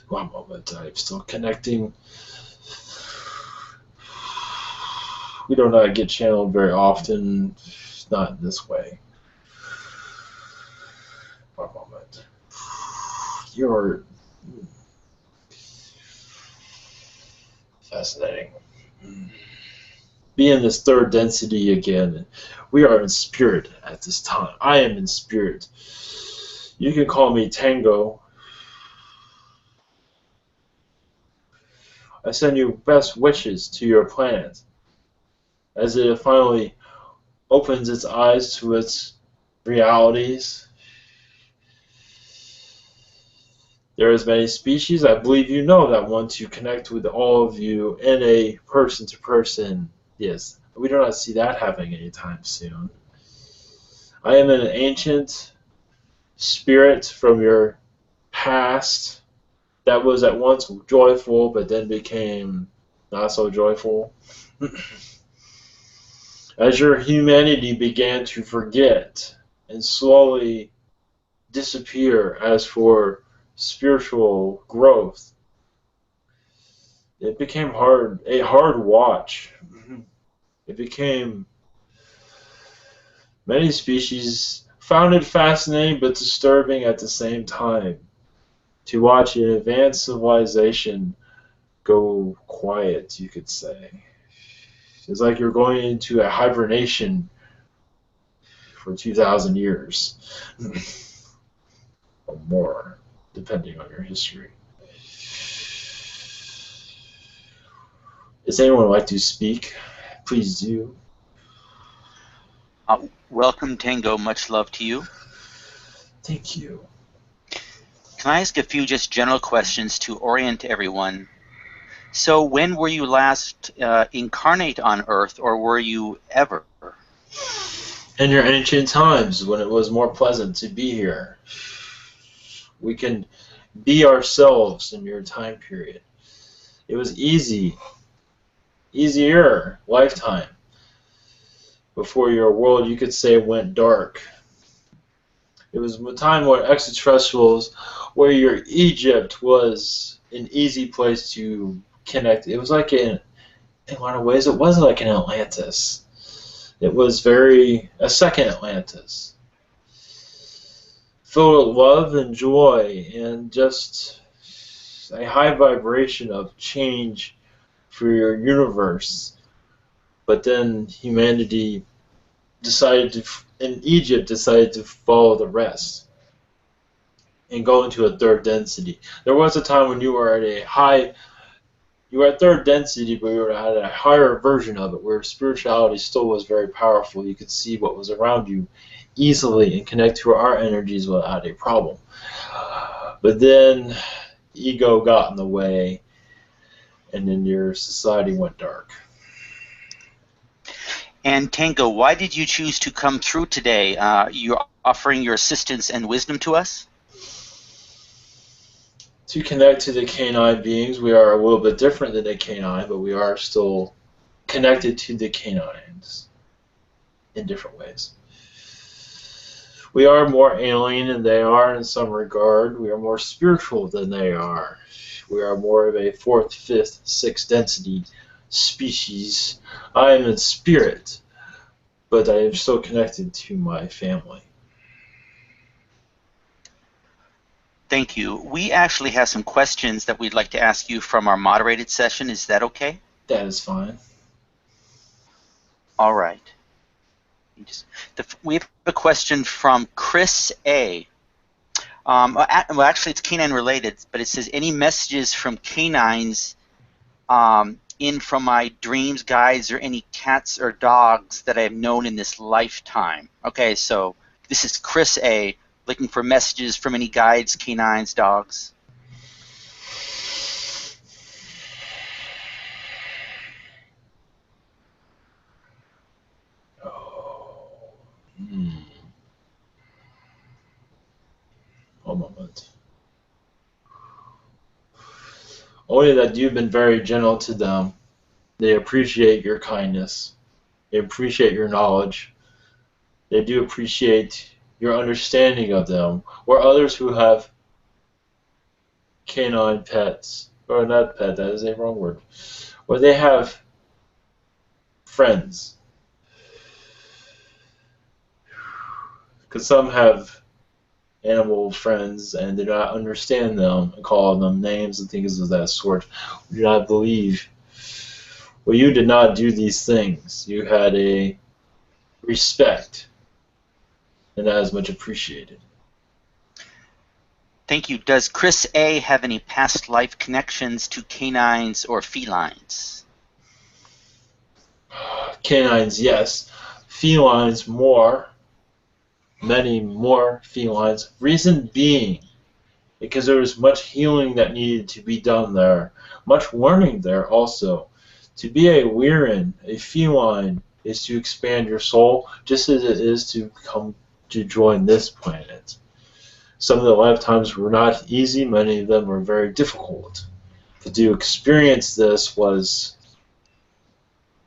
One moment, I'm still connecting. We do not get channeled very often, not in this way. One moment. You're fascinating. Be in this third density again. We are in spirit at this time. I am in spirit. You can call me Tango. I send you best wishes to your planet as it finally opens its eyes to its realities. There is many species, I believe you know, that want to connect with all of you in a person-to-person. Yes, we do not see that happening anytime soon. I am an ancient spirit from your past that was at once joyful but then became not so joyful. As your humanity began to forget and slowly disappear as for spiritual growth, it became a hard watch. It became many species found it fascinating but disturbing at the same time to watch an advanced civilization go quiet, you could say. It's like you're going into a hibernation for 2,000 years or more, depending on your history. Does anyone like to speak? Please do. Welcome, Tango. Much love to you. Thank you. Can I ask a few just general questions to orient everyone? So when were you last incarnate on Earth, or were you ever? In your ancient times, when it was more pleasant to be here. We can be ourselves in your time period. It was easier lifetime. Before your world, you could say, went dark. It was a time where extraterrestrials, where your Egypt was an easy place to connect. It was like in a lot of ways, it wasn't like an Atlantis. It was a second Atlantis. Filled with love and joy and just a high vibration of change for your universe. But then humanity in Egypt decided to follow the rest and go into a third density. There was a time when you were at third density, but you were at a higher version of it, where spirituality still was very powerful. You could see what was around you easily and connect to our energies without a problem. But then ego got in the way, and then your society went dark. And Tango, why did you choose to come through today? You're offering your assistance and wisdom to us? To connect to the canine beings, we are a little bit different than the canine, but we are still connected to the canines in different ways. We are more alien than they are in some regard. We are more spiritual than they are. We are more of a 4th, 5th, 6th density species. I am in spirit, but I am still connected to my family. Thank you. We actually have some questions that we'd like to ask you from our moderated session. Is that okay? That is fine. All right. We have a question from Chris A. Well, actually, it's canine related, but it says, any messages from canines in from my dreams, guides, or any cats or dogs that I have known in this lifetime? Okay, so this is Chris A. looking for messages from any guides, canines, dogs. One moment. Only that you've been very gentle to them. They appreciate your kindness. They appreciate your knowledge. They do appreciate your understanding of them. Or others who have canine pets, or not pet, that is a wrong word, or they have friends. Because some have animal friends and do not understand them and call them names and things of that sort. We do not believe. Well, you did not do these things. You had a respect, and that is much appreciated. Thank you. Does Chris A. have any past life connections to canines or felines? Canines, yes. Felines, more. Many more felines. Reason being, because there was much healing that needed to be done there. Much learning there also. To be a Weirin, a feline, is to expand your soul, just as it is to come to join this planet. Some of the lifetimes were not easy, many of them were very difficult. But to experience this was,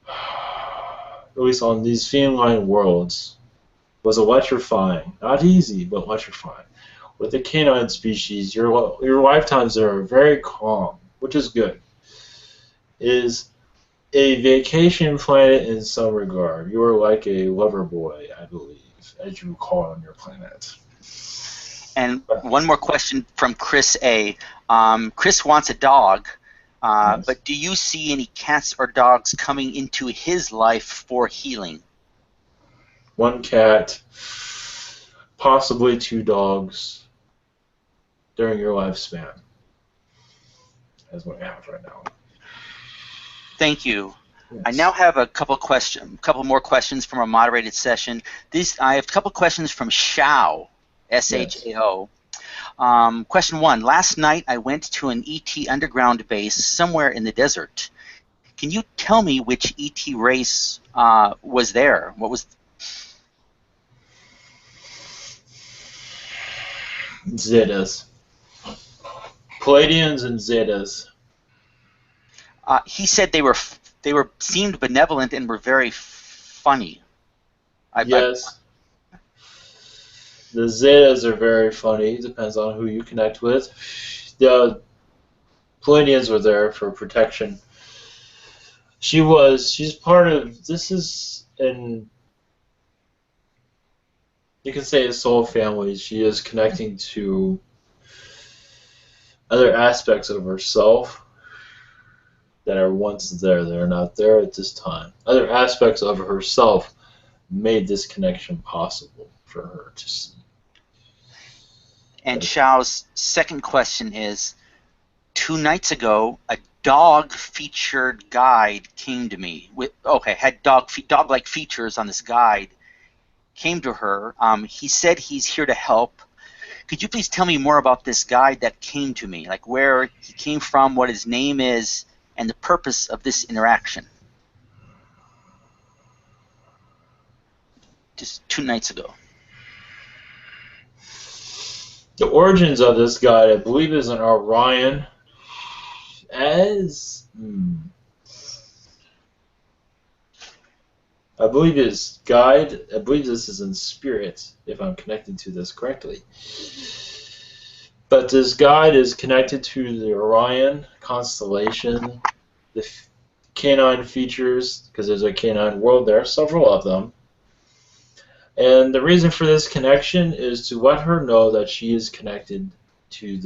at least on these feline worlds, was electrifying. Not easy, but electrifying. With the canine species, your lifetimes are very calm, which is good. It is a vacation planet in some regard. You are like a lover boy, I believe, as you call on your planet. And one more question from Chris A. Chris wants a dog, Yes. but do you see any cats or dogs coming into his life for healing? 1 cat, possibly 2 dogs during your lifespan. That's what I have right now. Thank you. Yes. I now have a couple more questions from our moderated session. I have a couple questions from Shao, S-H-A-O. Question 1. Last night I went to an ET underground base somewhere in the desert. Can you tell me which ET race was there? What was... Zetas. Palladians and Zetas. He said they seemed benevolent and were very funny. Yes. The Zetas are very funny. Depends on who you connect with. The Palladians were there for protection. She's part of, this is in, you can say a soul family. She is connecting to other aspects of herself that are once there. They're not there at this time. Other aspects of herself made this connection possible for her to see. And Shao's second question is, 2 nights ago, a dog-featured guide came to me. Had dog-like features on this guide. Came to her. He said he's here to help. Could you please tell me more about this guide that came to me? Like where he came from, what his name is, and the purpose of this interaction. Just 2 nights ago. The origins of this guide, I believe, is an Orion. I believe his guide, I believe this is in spirit, if I'm connecting to this correctly. But this guide is connected to the Orion constellation, the canine features, because there's a canine world there, several of them. And the reason for this connection is to let her know that she is connected to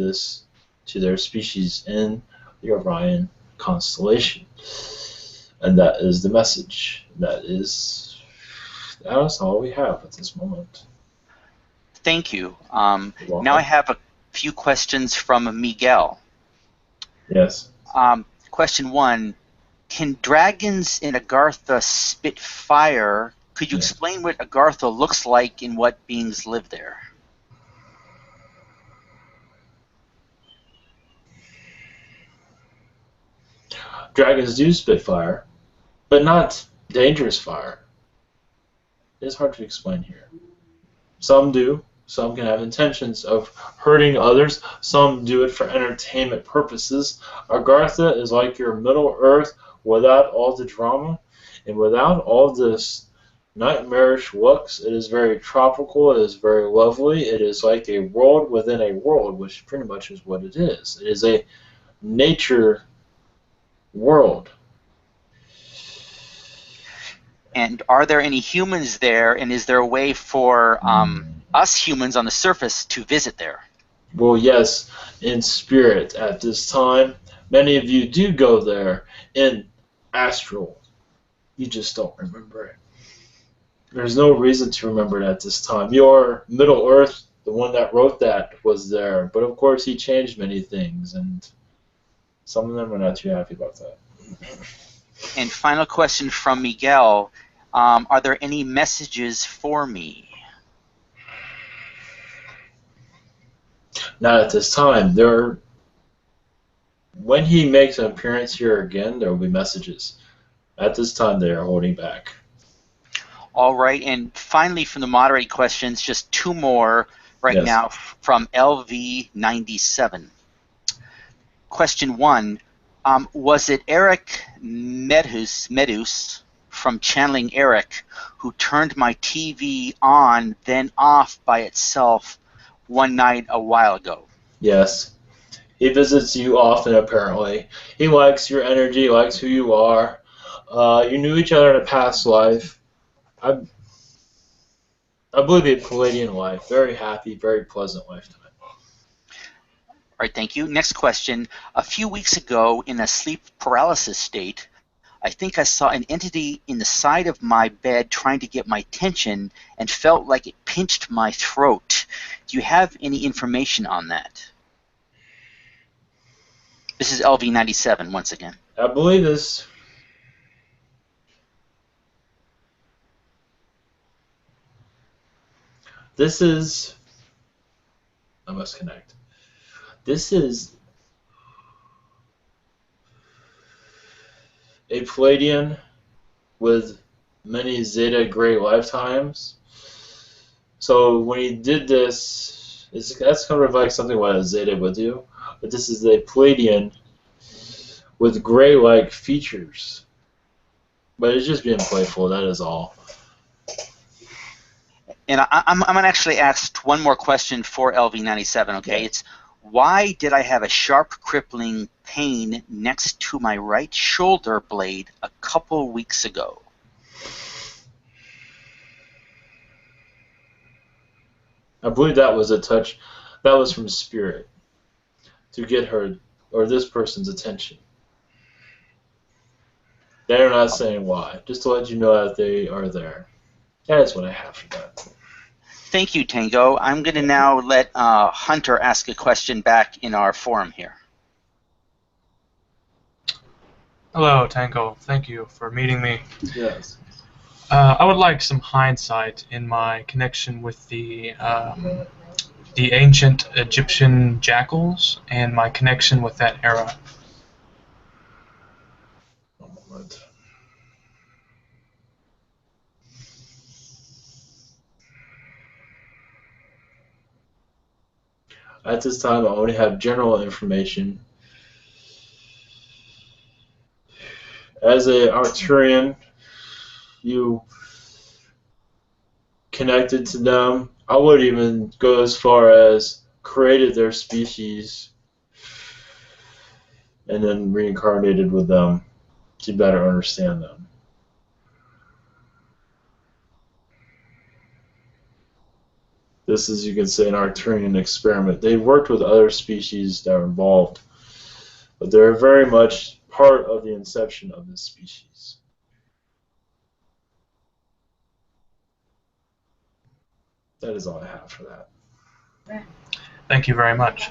their species in the Orion constellation. And that is the message. That is all we have at this moment. Thank you. Now I have a few questions from Miguel. Yes. Question 1. Can dragons in Agartha spit fire? Could you explain what Agartha looks like and what beings live there? Dragons do spit fire, but not dangerous fire. It's hard to explain here. Some do. Some can have intentions of hurting others. Some do it for entertainment purposes. Agartha is like your Middle Earth without all the drama and without all this nightmarish looks. It is very tropical. It is very lovely. It is like a world within a world, which pretty much is what it is. It is a nature world. And are there any humans there, and is there a way for us humans on the surface to visit there? Well, yes, in spirit at this time. Many of you do go there in astral. You just don't remember it. There's no reason to remember it at this time. Your Middle Earth, the one that wrote that, was there. But of course he changed many things, and some of them are not too happy about that. And final question from Miguel. Are there any messages for me? Not at this time. When he makes an appearance here again, there will be messages. At this time, they are holding back. All right, and finally from the moderated questions, just 2 more now from LV97. Question 1, was it Eric Medus from Channeling Eric who turned my TV on, then off by itself one night a while ago? Yes. He visits you often, apparently. He likes your energy, likes who you are. You knew each other in a past life. I believe a Palladian life. Very happy, very pleasant lifetime. All right, thank you. Next question. A few weeks ago, in a sleep paralysis state, I think I saw an entity in the side of my bed trying to get my attention and felt like it pinched my throat. Do you have any information on that? This is LV97 once again. I believe this. This is. I must connect. This is a Palladian with many Zeta Gray lifetimes. So when he did this, that's kind of like something what a Zeta would do. But this is a Palladian with Gray-like features. But it's just being playful, that is all. And I'm going to actually ask one more question for LV97, okay? It's, why did I have a sharp, crippling pain next to my right shoulder blade a couple weeks ago? I believe that was a touch, that was from Spirit, to get her, or this person's attention. They're not saying why, just to let you know that they are there. That is what I have for that. Thank you, Tango. I'm going to now let Hunter ask a question back in our forum here. Hello, Tango. Thank you for meeting me. Yes. I would like some hindsight in my connection with the ancient Egyptian jackals and my connection with that era. One moment. At this time, I only have general information. As an Arcturian, you connected to them. I would even go as far as created their species and then reincarnated with them to better understand them. This is, you can say, an Arcturian experiment. They worked with other species that are involved, but they're very much part of the inception of this species. That is all I have for that. Thank you very much.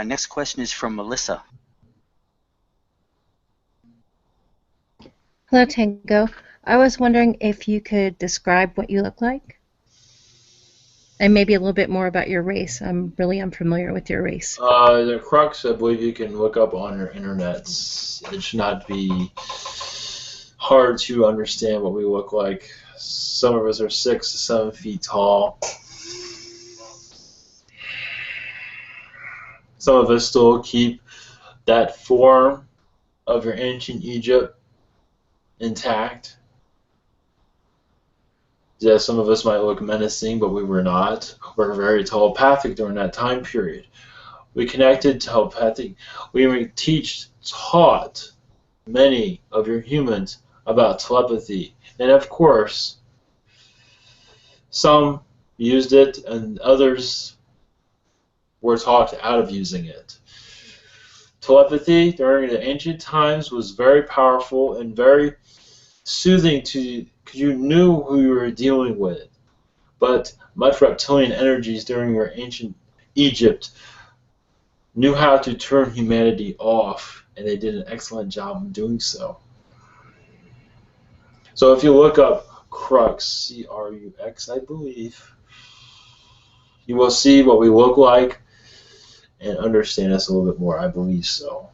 Next question is from Melissa. Hello, Tango. I was wondering if you could describe what you look like, and maybe a little bit more about your race. I'm really unfamiliar with your race. The CRUX, I believe you can look up on your internet. It should not be hard to understand what we look like. Some of us are 6 to 7 feet tall. Some of us still keep that form of your ancient Egypt intact. Yeah, some of us might look menacing, but we were not. We're very telepathic during that time period. We connected telepathic. We taught many of your humans about telepathy. And of course, some used it and others were talked out of using it. Telepathy during the ancient times was very powerful and very soothing to, because you knew who you were dealing with. But much reptilian energies during your ancient Egypt knew how to turn humanity off, and they did an excellent job of doing so. So if you look up CRUX, C-R-U-X, I believe, you will see what we look like and understand us a little bit more. I believe so.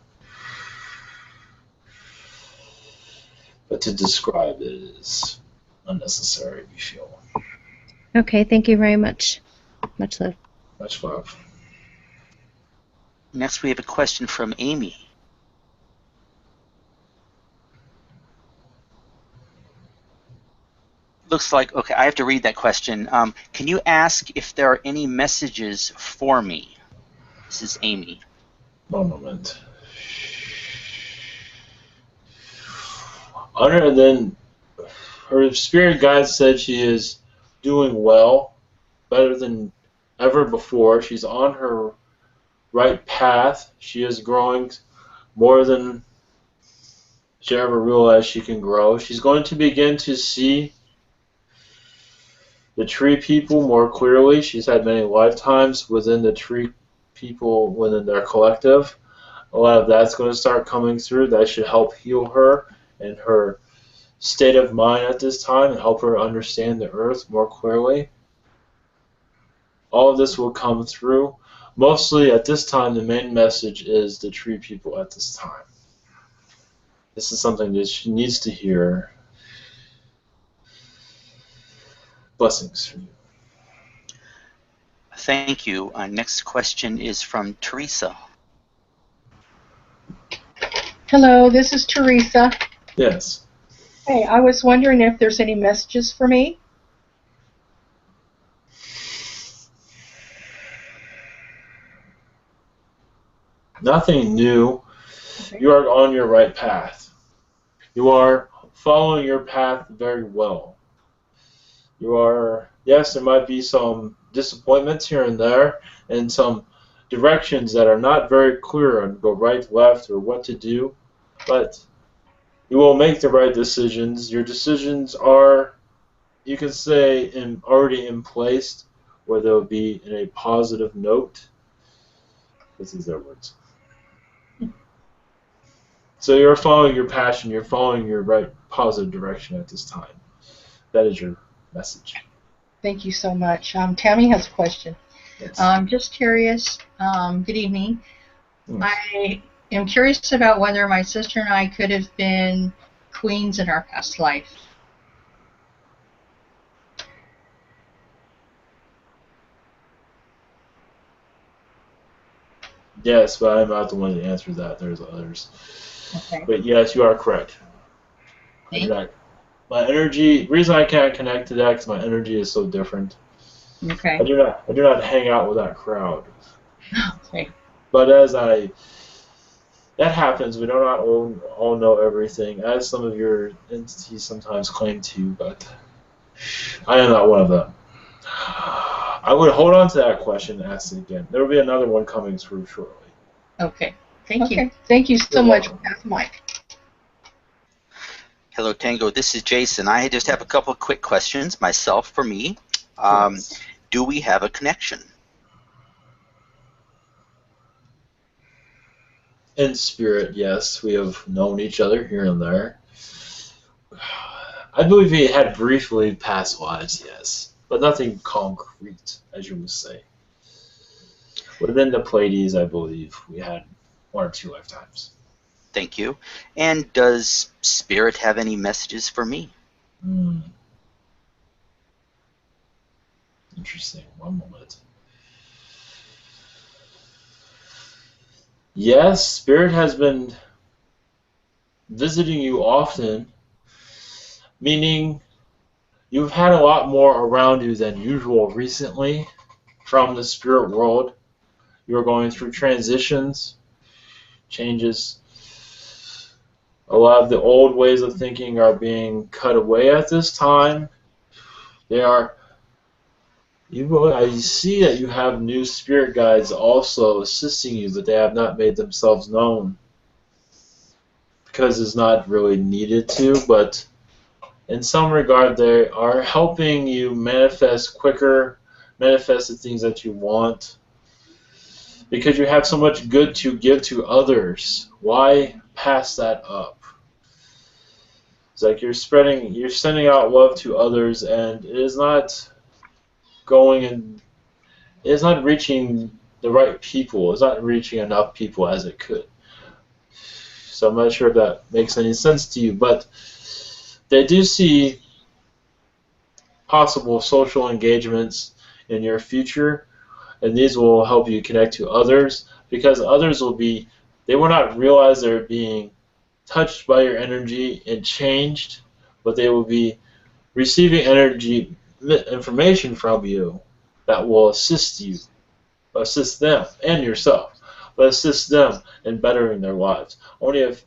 But to describe it is unnecessary, we feel. Okay, thank you very much. Much love. Much love. Next, we have a question from Amy. Looks like, okay, I have to read that question. Can you ask if there are any messages for me? This is Amy. One moment. Other than her spirit guide said she is doing well, better than ever before. She's on her right path. She is growing more than she ever realize she can grow. She's going to begin to see the tree people more clearly. She's had many lifetimes within the tree people within their collective. A lot of that's going to start coming through. That should help heal her and her state of mind at this time and help her understand the earth more clearly. All of this will come through. Mostly at this time, the main message is the tree people at this time. This is something that she needs to hear. Blessings for you. Thank you. Next question is from Teresa. Hello, this is Teresa. Yes. Hey, I was wondering if there's any messages for me. Nothing new. Okay. You are on your right path. You are following your path very well. You are, yes, there might be some disappointments here and there, and some directions that are not very clear on go right, left, or what to do, but you will make the right decisions. Your decisions are, you can say, already in place, where they'll be in a positive note. This is their words. So you're following your passion, you're following your right positive direction at this time. That is your message. Thank you so much. Tammy has a question. Yes. I'm just curious. Good evening. I am curious about whether my sister and I could have been queens in our past life. Yes, but I'm not the one to answer that. There's others. Okay. But yes, you are correct. My energy, the reason I can't connect to that because my energy is so different. Okay. I do not hang out with that crowd. Okay. But that happens. We don't all know everything, as some of your entities sometimes claim to, but I am not one of them. I would hold on to that question and ask it again. There will be another one coming through shortly. Okay. Thank you. Thank you so much, Mike. Hello, Tango. This is Jason. I just have a couple of quick questions myself for me. Do we have a connection? In spirit, yes. We have known each other here and there. I believe we had briefly past lives, yes. But nothing concrete, as you would say. Within the Pleiades, I believe, we had 1 or 2 lifetimes. Thank you. And does Spirit have any messages for me? Interesting. One moment. Yes, Spirit has been visiting you often, meaning you've had a lot more around you than usual recently from the spirit world. You're going through transitions, changes. A lot of the old ways of thinking are being cut away at this time. I see that you have new spirit guides also assisting you, but they have not made themselves known because it's not really needed to, but in some regard they are helping you manifest quicker, manifest the things that you want, because you have so much good to give to others. Why pass that up? It's like you're sending out love to others, and it is not reaching the right people. It's not reaching enough people as it could. So I'm not sure if that makes any sense to you, but they do see possible social engagements in your future, and these will help you connect to others, because others they will not realize they're being touched by your energy and changed, but they will be receiving information from you that will assist them and yourself, but assist them in bettering their lives. Only if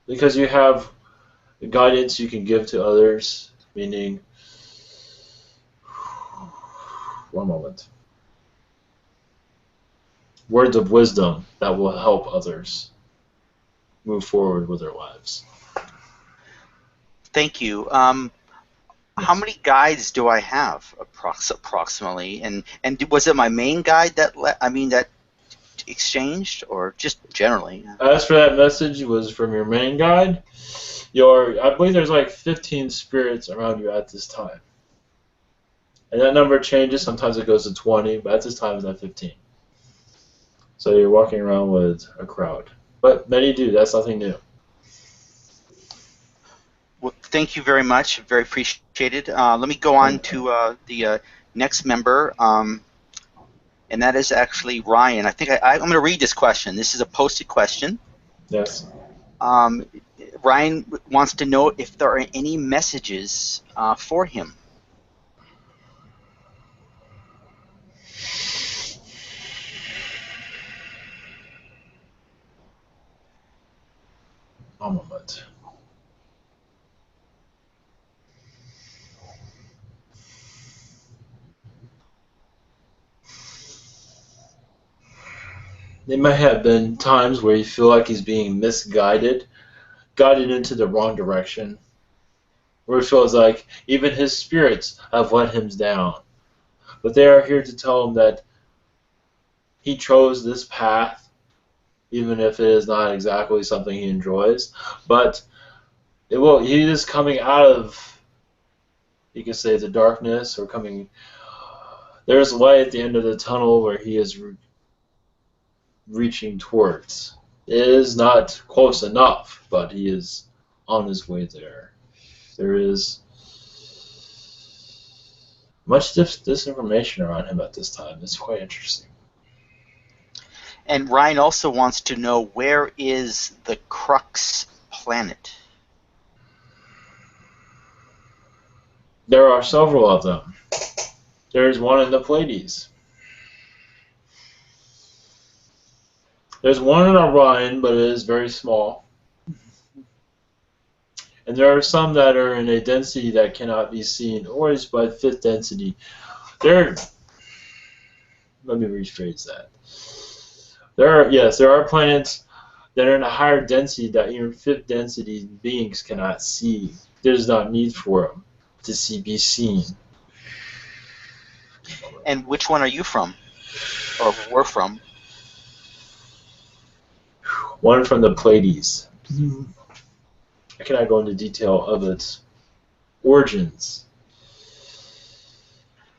because you have guidance you can give to others, meaning, one moment. words of wisdom that will help others move forward with their lives. Thank you. How many guides do I have approximately? And was it my main guide that that exchanged, or just generally? As for that message, it was from your main guide. I believe there's like 15 spirits around you at this time. And that number changes. Sometimes it goes to 20, but at this time it's at 15. So you're walking around with a crowd. But many do. That's nothing new. Well, thank you very much. Very appreciated. Let me go on to the next member, and that is actually Ryan. I think I'm going to read this question. This is a posted question. Yes. Ryan wants to know if there are any messages for him. A moment. There might have been times where you feel like he's being misguided, guided into the wrong direction, where it feels like even his spirits have let him down. But they are here to tell him that he chose this path, even if it is not exactly something he enjoys. But he is coming out of, you can say, the darkness, or coming. There's light at the end of the tunnel where he is reaching towards. It is not close enough, but he is on his way there. There is much disinformation around him at this time. It's quite interesting. And Ryan also wants to know, where is the CRUX planet? There are several of them. There's one in the Pleiades. There's one in Orion, but it is very small. And there are some that are in a density that cannot be seen, or is by fifth density. Let me rephrase that. There are planets that are in a higher density that even fifth density beings cannot see. There's not need for them to be seen. And which one are you from, or were from? One from the Pleiades. I cannot go into detail of its origins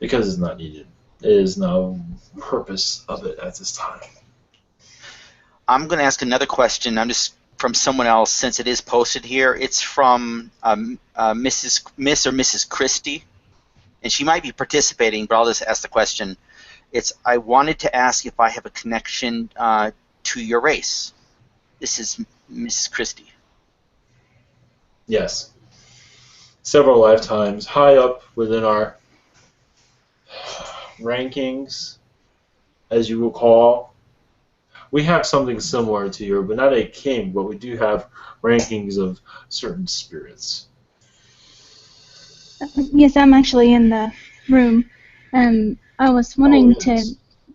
because it's not needed. It is no purpose of it at this time. I'm going to ask another question. I'm just from someone else, since it is posted here. It's from Miss or Mrs. Christie, and she might be participating, but I'll just ask the question. I wanted to ask if I have a connection to your race. This is Mrs. Christie. Yes. Several lifetimes, high up within our rankings, as you will call. We have something similar to your, but not a king, but we do have rankings of certain spirits. Yes, I'm actually in the room. I was wanting to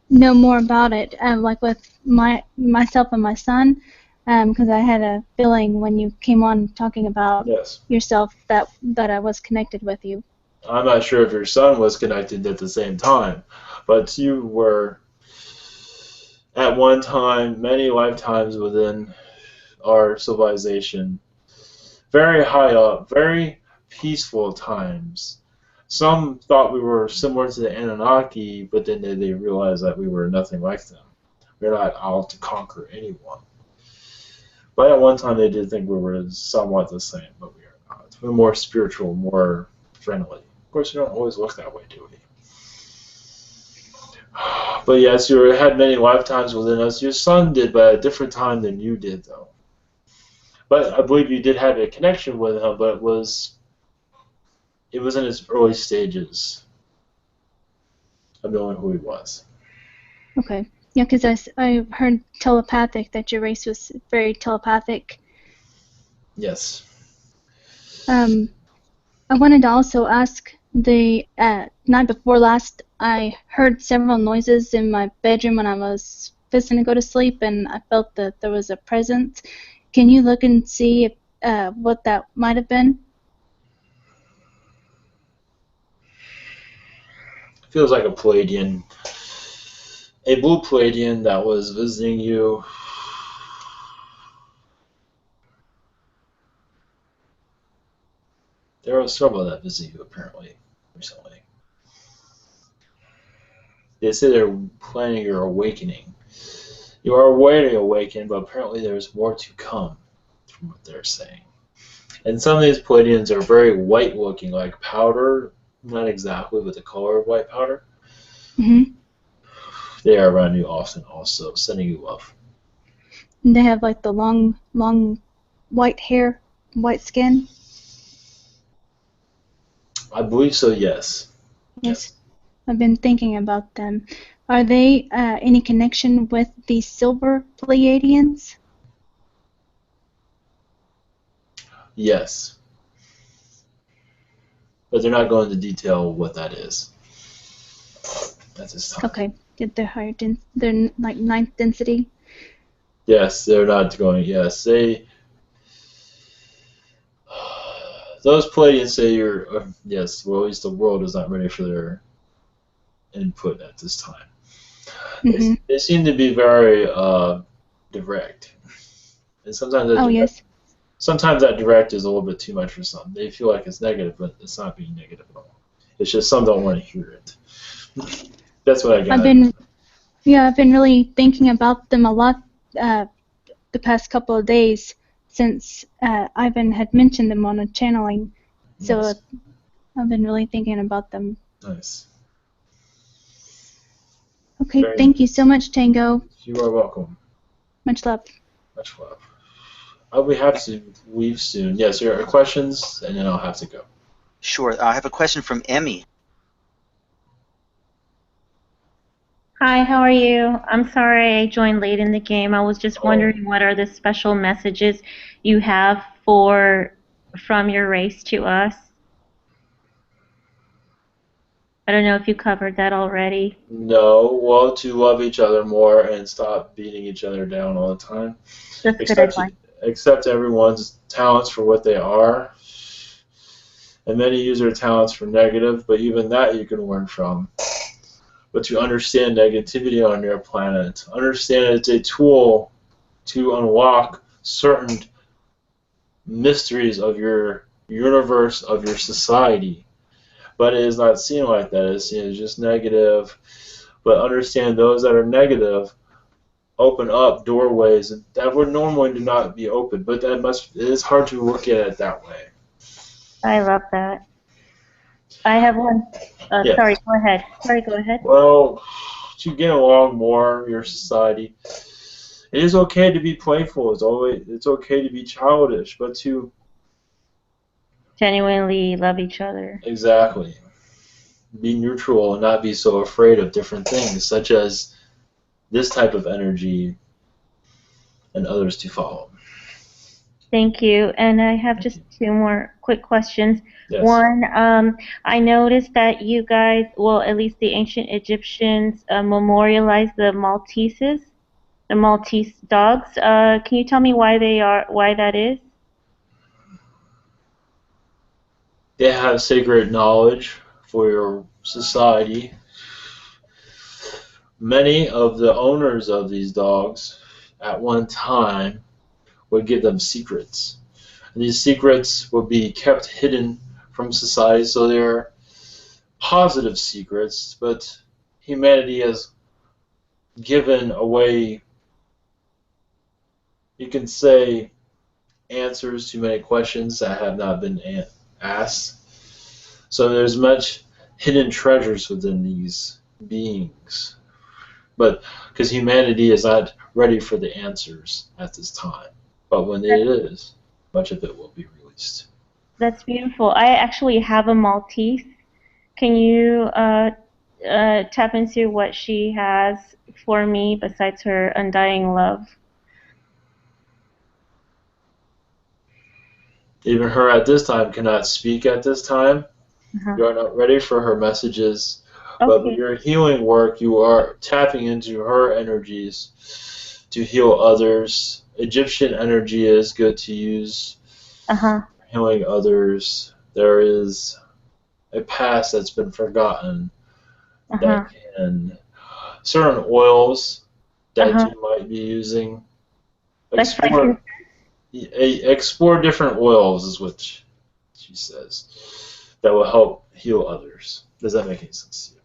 know more about it, like with myself and my son, because I had a feeling when you came on talking about yourself that I was connected with you. I'm not sure if your son was connected at the same time, but you were at one time, many lifetimes within our civilization, very high up, very peaceful times. Some thought we were similar to the Anunnaki, but then they realized that we were nothing like them. We're not out to conquer anyone. But at one time they did think we were somewhat the same, but we are not. We're more spiritual, more friendly. Of course, we don't always look that way, do we? But yes, you had many lifetimes within us. Your son did, but at a different time than you did, though. But I believe you did have a connection with him, but it was in its early stages of knowing who he was. Okay. Yeah, because I heard telepathic, that your race was very telepathic. Yes. I wanted to also ask, the night before last, I heard several noises in my bedroom when I was fixing to go to sleep, and I felt that there was a presence. Can you look and see if, what that might have been? Feels like a Palladian, a blue Palladian that was visiting you. There are several that visit you apparently recently. They say they're planning your awakening. You are already awakened, but apparently there's more to come, from what they're saying. And some of these Palladians are very white looking, like powder. Not exactly with the color of white powder. Mm-hmm. They are around you often also, sending you love. And they have like the long white hair, white skin. I believe so, yes. Yes. I've been thinking about them. Are they any connection with the silver Pleiadians? Yes. But they're not going into detail what that is. At this time. Okay. They're higher they're like 9th density? Yes, they're not going. Yes, those Palladians say you're. Yes, well, at least the world is not ready for their input at this time. Mm-hmm. They seem to be very direct, and sometimes sometimes that direct is a little bit too much for some. They feel like it's negative, but it's not being negative at all. It's just some don't want to hear it. That's what I got. I've been really thinking about them a lot the past couple of days since Ivan had mentioned them on a channeling. So Yes. I've been really thinking about them. Nice. Okay, Very thank you nice. so much, Tango. You are welcome. Much love. Much love. We have to leave soon. Yes, there are questions, and then I'll have to go. Sure. I have a question from Emmy. Hi, how are you? I'm sorry I joined late in the game. I was just wondering what are the special messages you have from your race to us? I don't know if you covered that already. No, well, to love each other more and stop beating each other down all the time. That's good advice. Accept everyone's talents for what they are. And many use their talents for negative, but even that you can learn from. But to understand negativity on your planet, understand it's a tool to unlock certain mysteries of your universe, of your society. But it is not seen like that. It's seen as just negative. But understand those that are negative open up doorways that would normally do not be open. But it is hard to look at it that way. I love that. I have one. Yes. Sorry, go ahead. Go ahead. Well, to get along more, your society, it is okay to be playful. It's okay to be childish, but to Genuinely love each other. exactly be neutral and not be so afraid of different things, such as this type of energy and others to follow. Thank you. And I have just 2 more quick questions. Yes. One, I noticed that you guys, well, at least the ancient Egyptians, memorialized the Malteses, the Maltese dogs. Can you tell me why that is? They have sacred knowledge for your society. Many of the owners of these dogs at one time would give them secrets. And these secrets would be kept hidden from society, so they're positive secrets, but humanity has given away, you can say, answers to many questions that have not been asked. So there's much hidden treasures within these beings. But because humanity is not ready for the answers at this time. But when it is, much of it will be released. That's beautiful. I actually have a Maltese. Can you tap into what she has for me besides her undying love? Even her at this time cannot speak at this time. You are not ready for her messages, But with Okay. your healing work, you are tapping into her energies to heal others. Egyptian energy is good to use Uh-huh. healing others. There is a past that's been forgotten Uh-huh. that can certain oils that Uh-huh. you might be using. Like Explore explore different oils is what she says that will help heal others. Does that make any sense to you?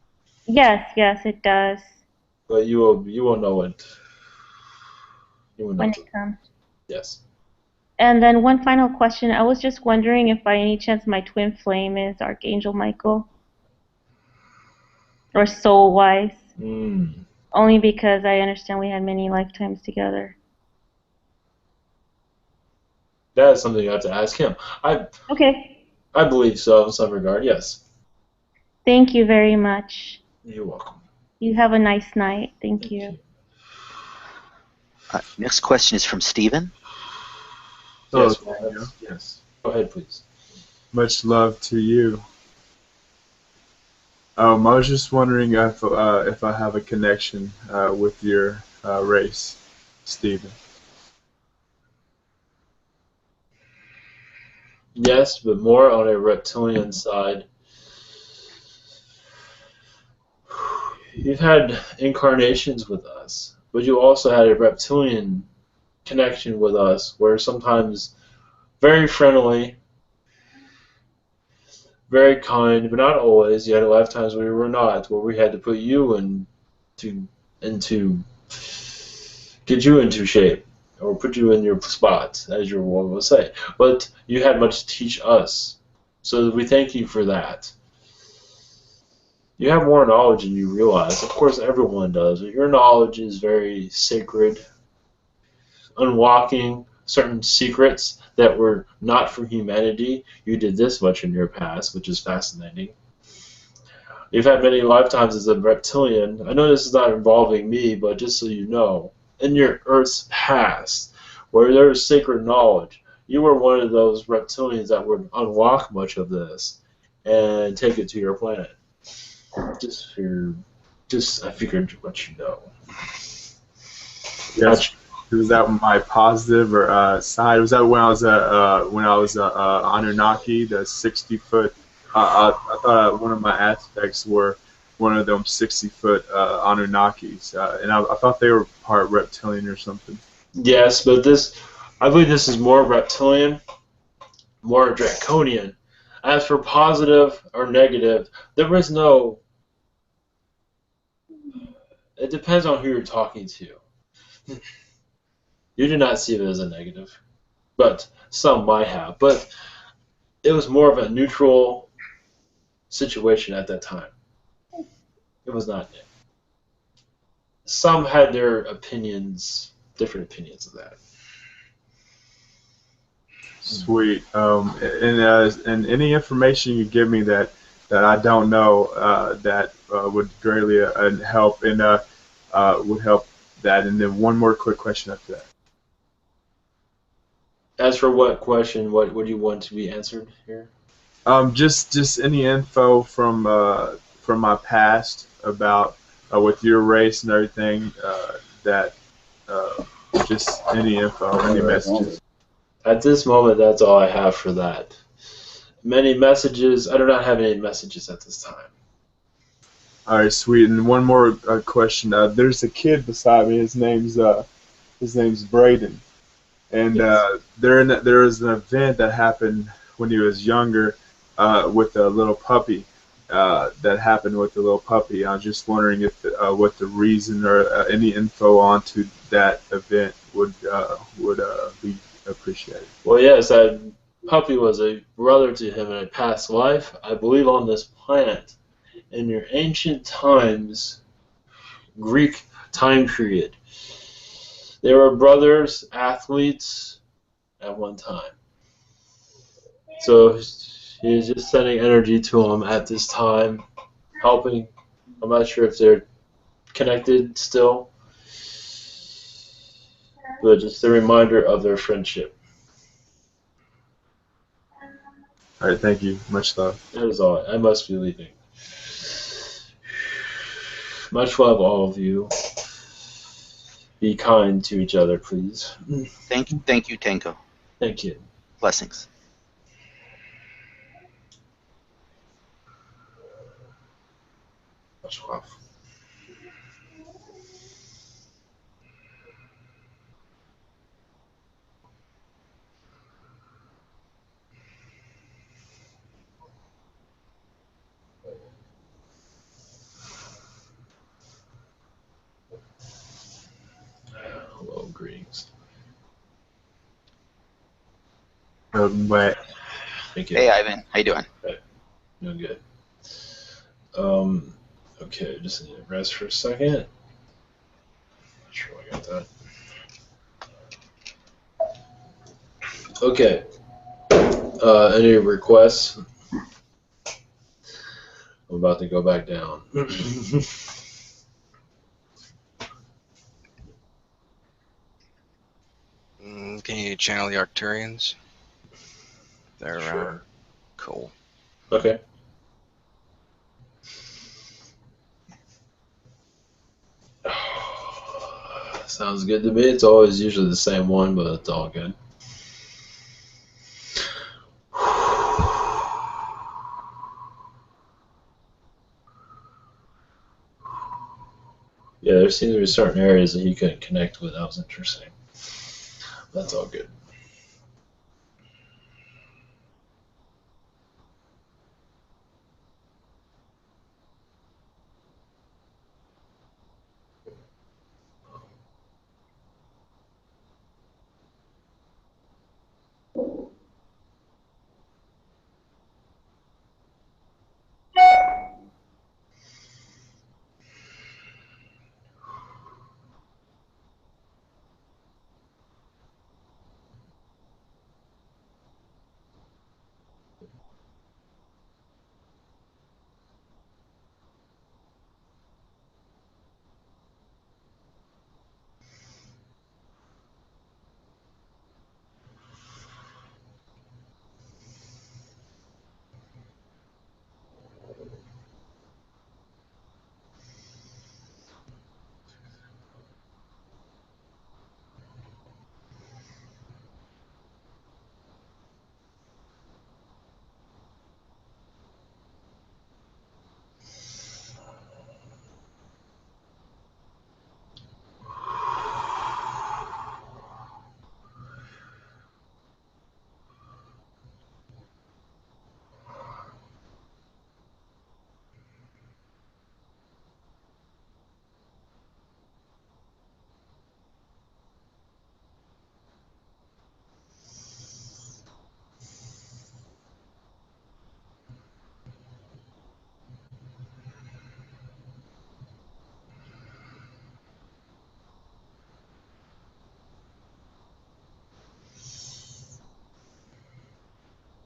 yes, it does. But you will know it. You will know When it. it comes. Yes. And then one final question. I was just wondering if by any chance my twin flame is Archangel Michael or soul wise. Mm. Only because I understand we had many lifetimes together. That is something you have to ask him. Okay. I believe so in some regard. Yes. Thank you very much. You're welcome. You have a nice night. Thank Thank you. you. Next question is from Stephen. Oh, Yes. thank you. Yes. Go ahead, please. Much love to you. I was just wondering if I have a connection with your race, Stephen. Yes, but more on a reptilian side. You've had incarnations with us, but you also had a reptilian connection with us where sometimes very friendly, very kind, but not always. You had lifetimes where you were not, where we had to put you into get you into shape or put you in your spot, as your one will say. But you had much to teach us, so we thank you for that. You have more knowledge than you realize. Of course, everyone does, but your knowledge is very sacred, unlocking certain secrets that were not for humanity. You did this much in your past, which is fascinating. You've had many lifetimes as a reptilian. I know this is not involving me, but just so you know, in your Earth's past, where there is sacred knowledge, you were one of those reptilians that would unlock much of this and take it to your planet. I figured to let you know. Yes. Was that my positive or side? Was that when I was Anunnaki, the 60-foot? I thought one of my aspects were one of them 60-foot Anunnakis, and I thought they were part reptilian or something. Yes, but I believe this is more reptilian, more draconian. As for positive or negative, there is no. It depends on who you're talking to. You do not see it as a negative, but some might have. But it was more of a neutral situation at that time. It was not. Some had their opinions, different opinions of that. Sweet. And any information you give me that I don't know that would greatly help and would help that. And then one more quick question after that. As for what question, what would you want to be answered here? Just any info from my past about with your race and everything that just any info, any messages. At this moment, that's all I have for that. Many messages. I do not have any messages at this time. All right, sweet. And one more question. There's a kid beside me. His name's Braden, and Yes. there was an event that happened when he was younger with a little puppy. That happened with the little puppy. I was just wondering if what the reason or any info onto that event would be appreciated. Well, yes, that puppy was a brother to him in a past life. I believe on this planet, in your ancient times, Greek time period, they were brothers, athletes at one time. So he is just sending energy to them at this time, helping. I'm not sure if they're connected still, but just a reminder of their friendship. All right, thank you. Much love. That is all. I must be leaving. Much love, all of you. Be kind to each other, please. Thank you, Tango. Thank you. Blessings. Much love. Hello, greetings. But Thank you. Hey, Ivan. How you doing? Doing good. Okay, just need to rest for a second. Not sure I got that. Okay. Any requests? I'm about to go back down. Can you channel the Arcturians? They're Sure. cool. Okay. Sounds good to me. It's always usually the same one, but it's all good. Yeah, there seems to be certain areas that he couldn't connect with. That was interesting. That's all good.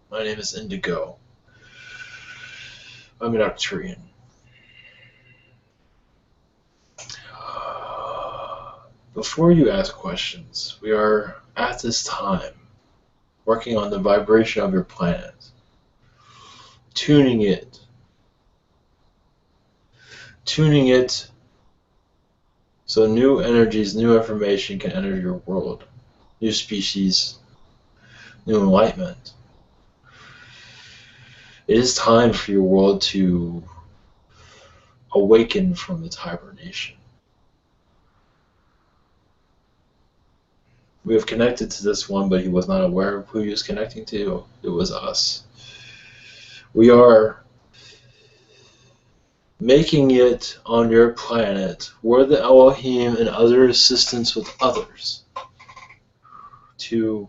My name is Indigo. I'm an Arcturian. Before you ask questions, we are at this time working on the vibration of your planet, tuning it so new energies, new information can enter your world, new species, new enlightenment. It is time for your world to awaken from its hibernation. We have connected to this one, but he was not aware of who he was connecting to. It was us. We are making it on your planet where the Elohim and other assistance with others to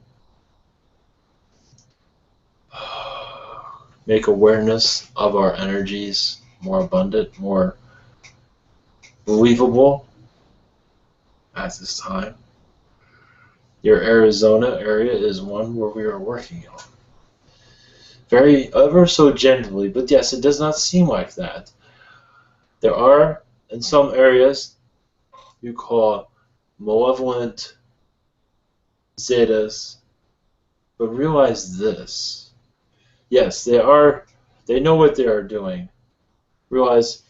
make awareness of our energies more abundant, more believable at this time. Your Arizona area is one where we are working on. Very, ever so gently, but yes, it does not seem like that. There are, in some areas, you call malevolent zetas, but realize this. Yes, they know what they are doing. Realize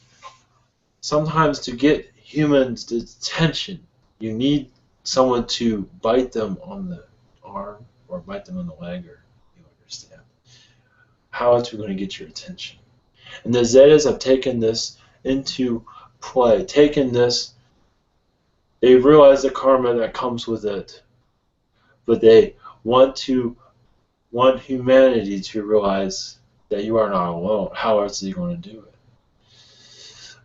sometimes to get humans' attention, you need someone to bite them on the arm or bite them on the leg, or you understand how it's going to get your attention. And the Zetas have taken this into play, taken this, they realize the karma that comes with it, but they want humanity to realize that you are not alone. How else are you going to do it?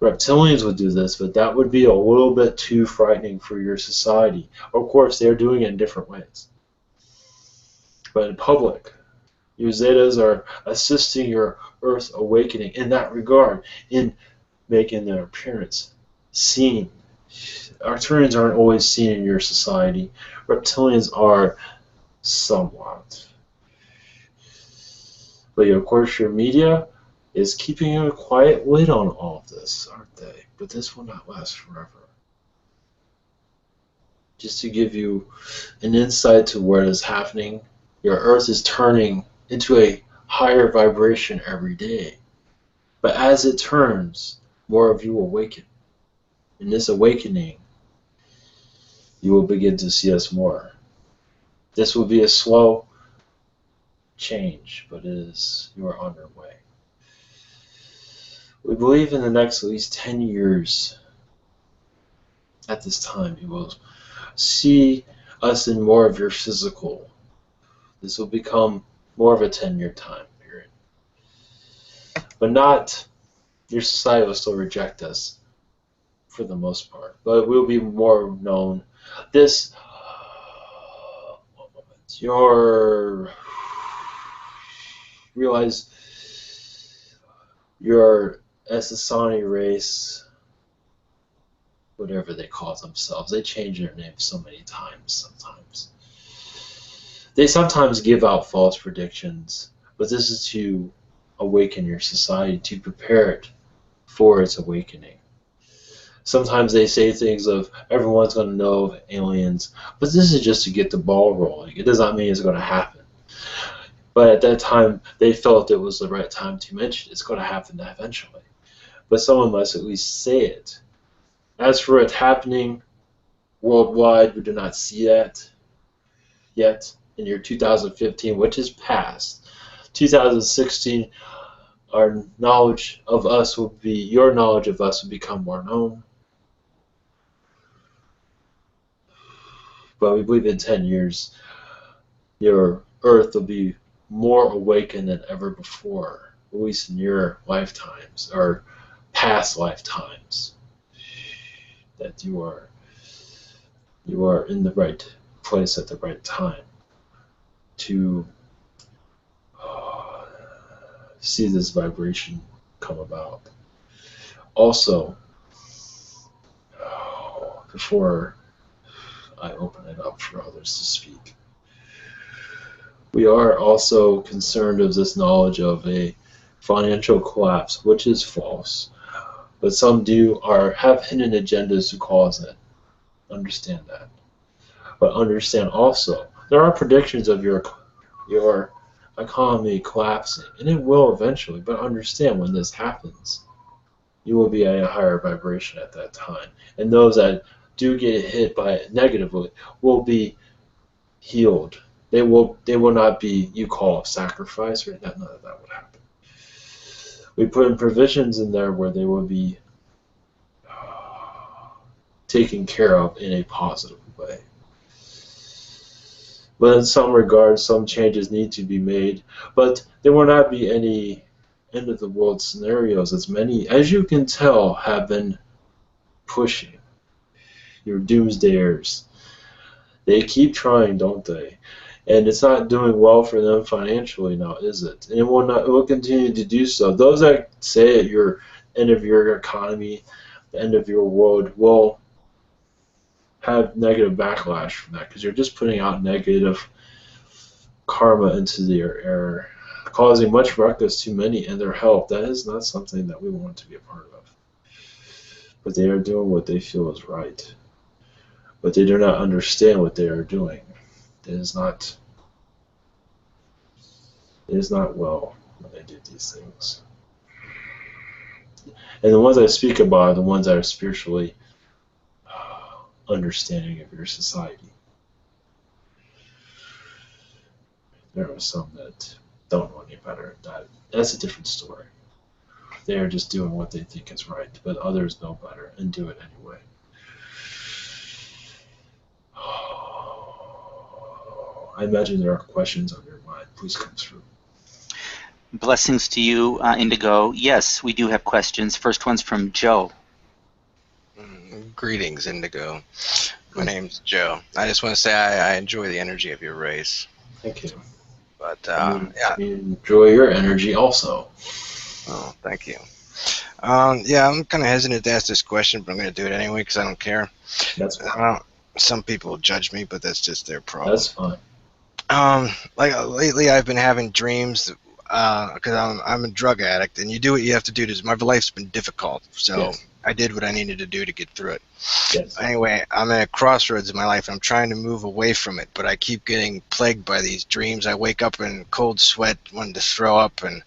Reptilians would do this, but that would be a little bit too frightening for your society. Of course, they're doing it in different ways. But in public, your Zetas are assisting your Earth awakening in that regard, in making their appearance seen. Arcturians aren't always seen in your society. Reptilians are somewhat. But of course, your media is keeping a quiet lid on all of this, aren't they? But this will not last forever. Just to give you an insight to what is happening, your Earth is turning into a higher vibration every day. But as it turns, more of you awaken. In this awakening, you will begin to see us more. This will be a slow change, but you are on your way. We believe in the next at least 10 years, at this time, you will see us in more of your physical. This will become more of a 10-year time period. But not, your society will still reject us for the most part, but we'll be more known. This, realize your Essassani race, whatever they call themselves, they change their names so many times sometimes. They sometimes give out false predictions, but this is to awaken your society, to prepare it for its awakening. Sometimes they say things of everyone's going to know of aliens, but this is just to get the ball rolling. It does not mean it's going to happen. But at that time, they felt it was the right time to mention it's going to happen eventually. But someone must at least say it. As for it happening worldwide, we do not see that yet in year 2015, which is past. 2016, your knowledge of us will become more known. But we believe in 10 years, your Earth will be more awakened than ever before, at least in your lifetimes, or past lifetimes, that you are in the right place at the right time to see this vibration come about. Also, before I open it up for others to speak, we are also concerned of this knowledge of a financial collapse, which is false, but some have hidden agendas to cause it. Understand that. But understand also, there are predictions of your economy collapsing, and it will eventually, but understand when this happens, you will be at a higher vibration at that time. And those that do get hit by it negatively will be healed. They will not be, you call, sacrificed, or none of that would happen. We put in provisions in there where they will be taken care of in a positive way. But in some regards, some changes need to be made. But there will not be any end of the world scenarios, as many, as you can tell, have been pushing. Your doomsdayers. They keep trying, don't they? And it's not doing well for them financially now, is it? And it will continue to do so. Those that say at your end of your economy, the end of your world, will have negative backlash from that, because you're just putting out negative karma into their air, causing much ruckus to many and their health. That is not something that we want to be a part of. But they are doing what they feel is right. But they do not understand what they are doing. It is not well when they do these things. And the ones I speak about are the ones that are spiritually understanding of your society. There are some that don't know any better. That's a different story. They are just doing what they think is right, but others know better and do it anyway. I imagine there are questions on your mind. Please come through. Blessings to you, Indigo. Yes, we do have questions. First one's from Joe. Greetings, Indigo. My name's Joe. I just want to say I enjoy the energy of your race. Thank you. But, yeah. We enjoy your energy also. Oh, thank you. Yeah, I'm kind of hesitant to ask this question, but I'm going to do it anyway because I don't care. That's fine. Some people judge me, but that's just their problem. That's fine. Like lately, I've been having dreams because I'm a drug addict, and you do what you have to do. My life's been difficult, so yes. I did what I needed to do to get through it. Yes. Anyway, I'm at a crossroads in my life, and I'm trying to move away from it, but I keep getting plagued by these dreams. I wake up in cold sweat, wanting to throw up, and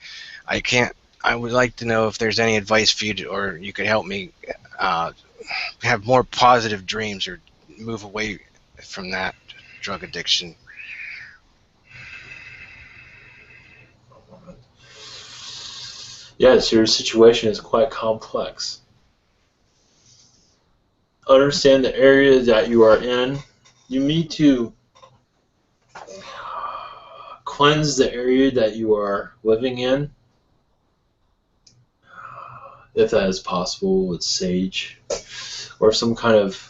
I can't. I would like to know if there's any advice for you, or you could help me have more positive dreams or move away from that drug addiction. Yes, your situation is quite complex. Understand the area that you are in. You need to cleanse the area that you are living in, if that is possible, with sage or some kind of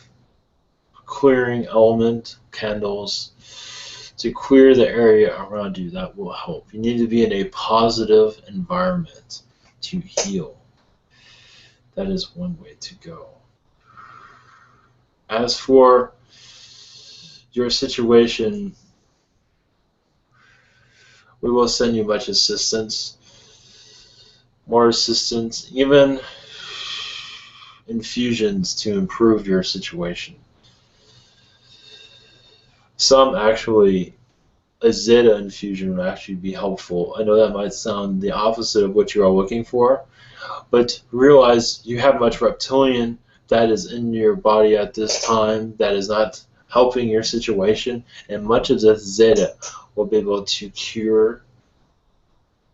clearing element, candles, to clear the area around you. That will help. You need to be in a positive environment to heal. That is one way to go. As for your situation, we will send you much assistance, more assistance, even infusions to improve your situation. Some actually, a Zeta infusion would actually be helpful. I know that might sound the opposite of what you are looking for, but realize you have much reptilian that is in your body at this time that is not helping your situation, and much of this Zeta will be able to cure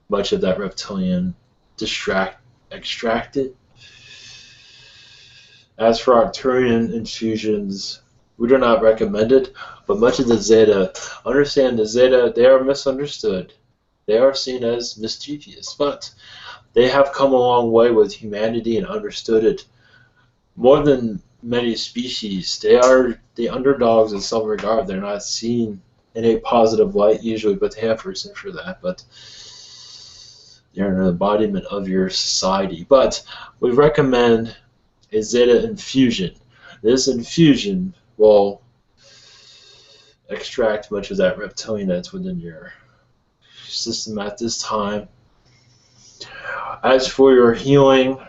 much of that reptilian, extract it. As for Arcturian infusions, we do not recommend it, but much of the Zeta, understand the Zeta, they are misunderstood. They are seen as mischievous, but they have come a long way with humanity and understood it. More than many species, they are the underdogs in some regard. They're not seen in a positive light usually, but they have reason for that. But they're an embodiment of your society. But we recommend a Zeta infusion. This infusion will extract much of that reptilian that's within your system at this time. As for your healing,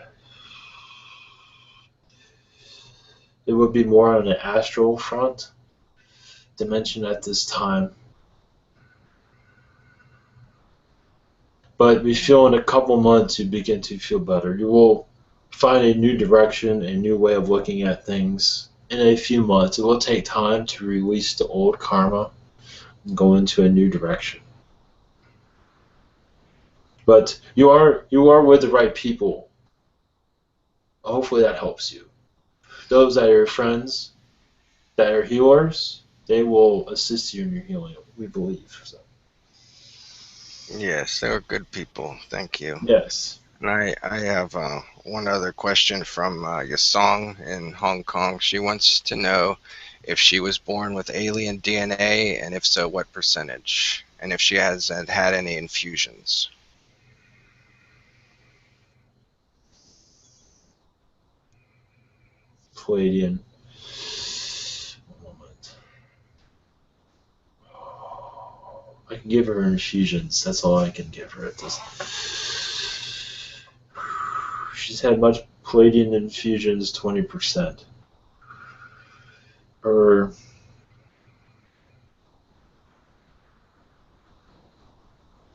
it would be more on the astral front dimension at this time. But we feel in a couple months you begin to feel better. You will find a new direction, a new way of looking at things in a few months. It will take time to release the old karma and go into a new direction. But you are with the right people. Hopefully that helps you. Those that are your friends, that are healers, they will assist you in your healing, we believe. So. Yes, they were good people. Thank you. Yes. And I have one other question from Yasong in Hong Kong. She wants to know if she was born with alien DNA, and if so, what percentage? And if she hasn't had any infusions. Palladian. One moment. I can give her infusions. That's all I can give her at this. She's had much Palladian infusions, 20%.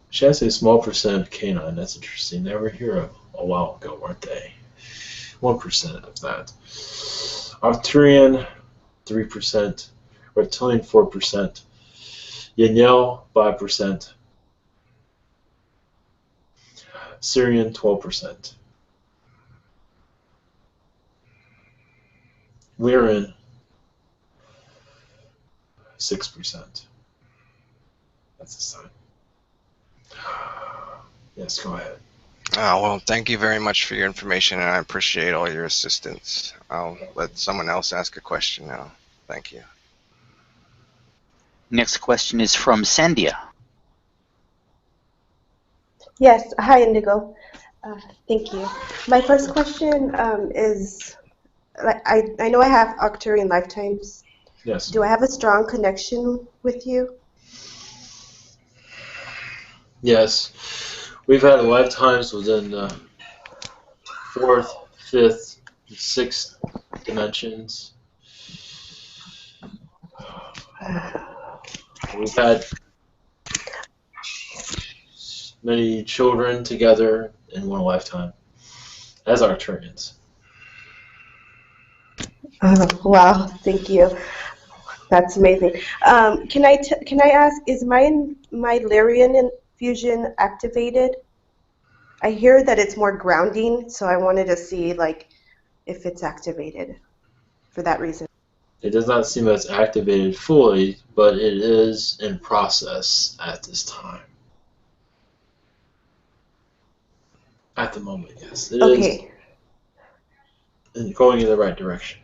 She has a small percent of Canine. That's interesting. They were here a while ago, weren't they? 1% of that. Arcturian, 3%. Reptilian, 4%. Yanyel, 5%. Syrian, 12%. Lyran, 6%. That's the sign. Yes, go ahead. Well, thank you very much for your information, and I appreciate all your assistance. I'll let someone else ask a question now. Thank you. Next question is from Sandia. Yes, hi Indigo. Thank you. My first question is, I know I have Arcturian lifetimes. Yes. Do I have a strong connection with you? Yes. We've had lifetimes within the 4th, 5th, 6th dimensions. We've had many children together in one lifetime as Arcturians. Wow, thank you. That's amazing. Can I ask, is my Lyrian infusion activated? I hear that it's more grounding, so I wanted to see if it's activated for that reason. It does not seem as activated fully, but it is in process at this time. At the moment, yes. It Okay. is going in the right direction.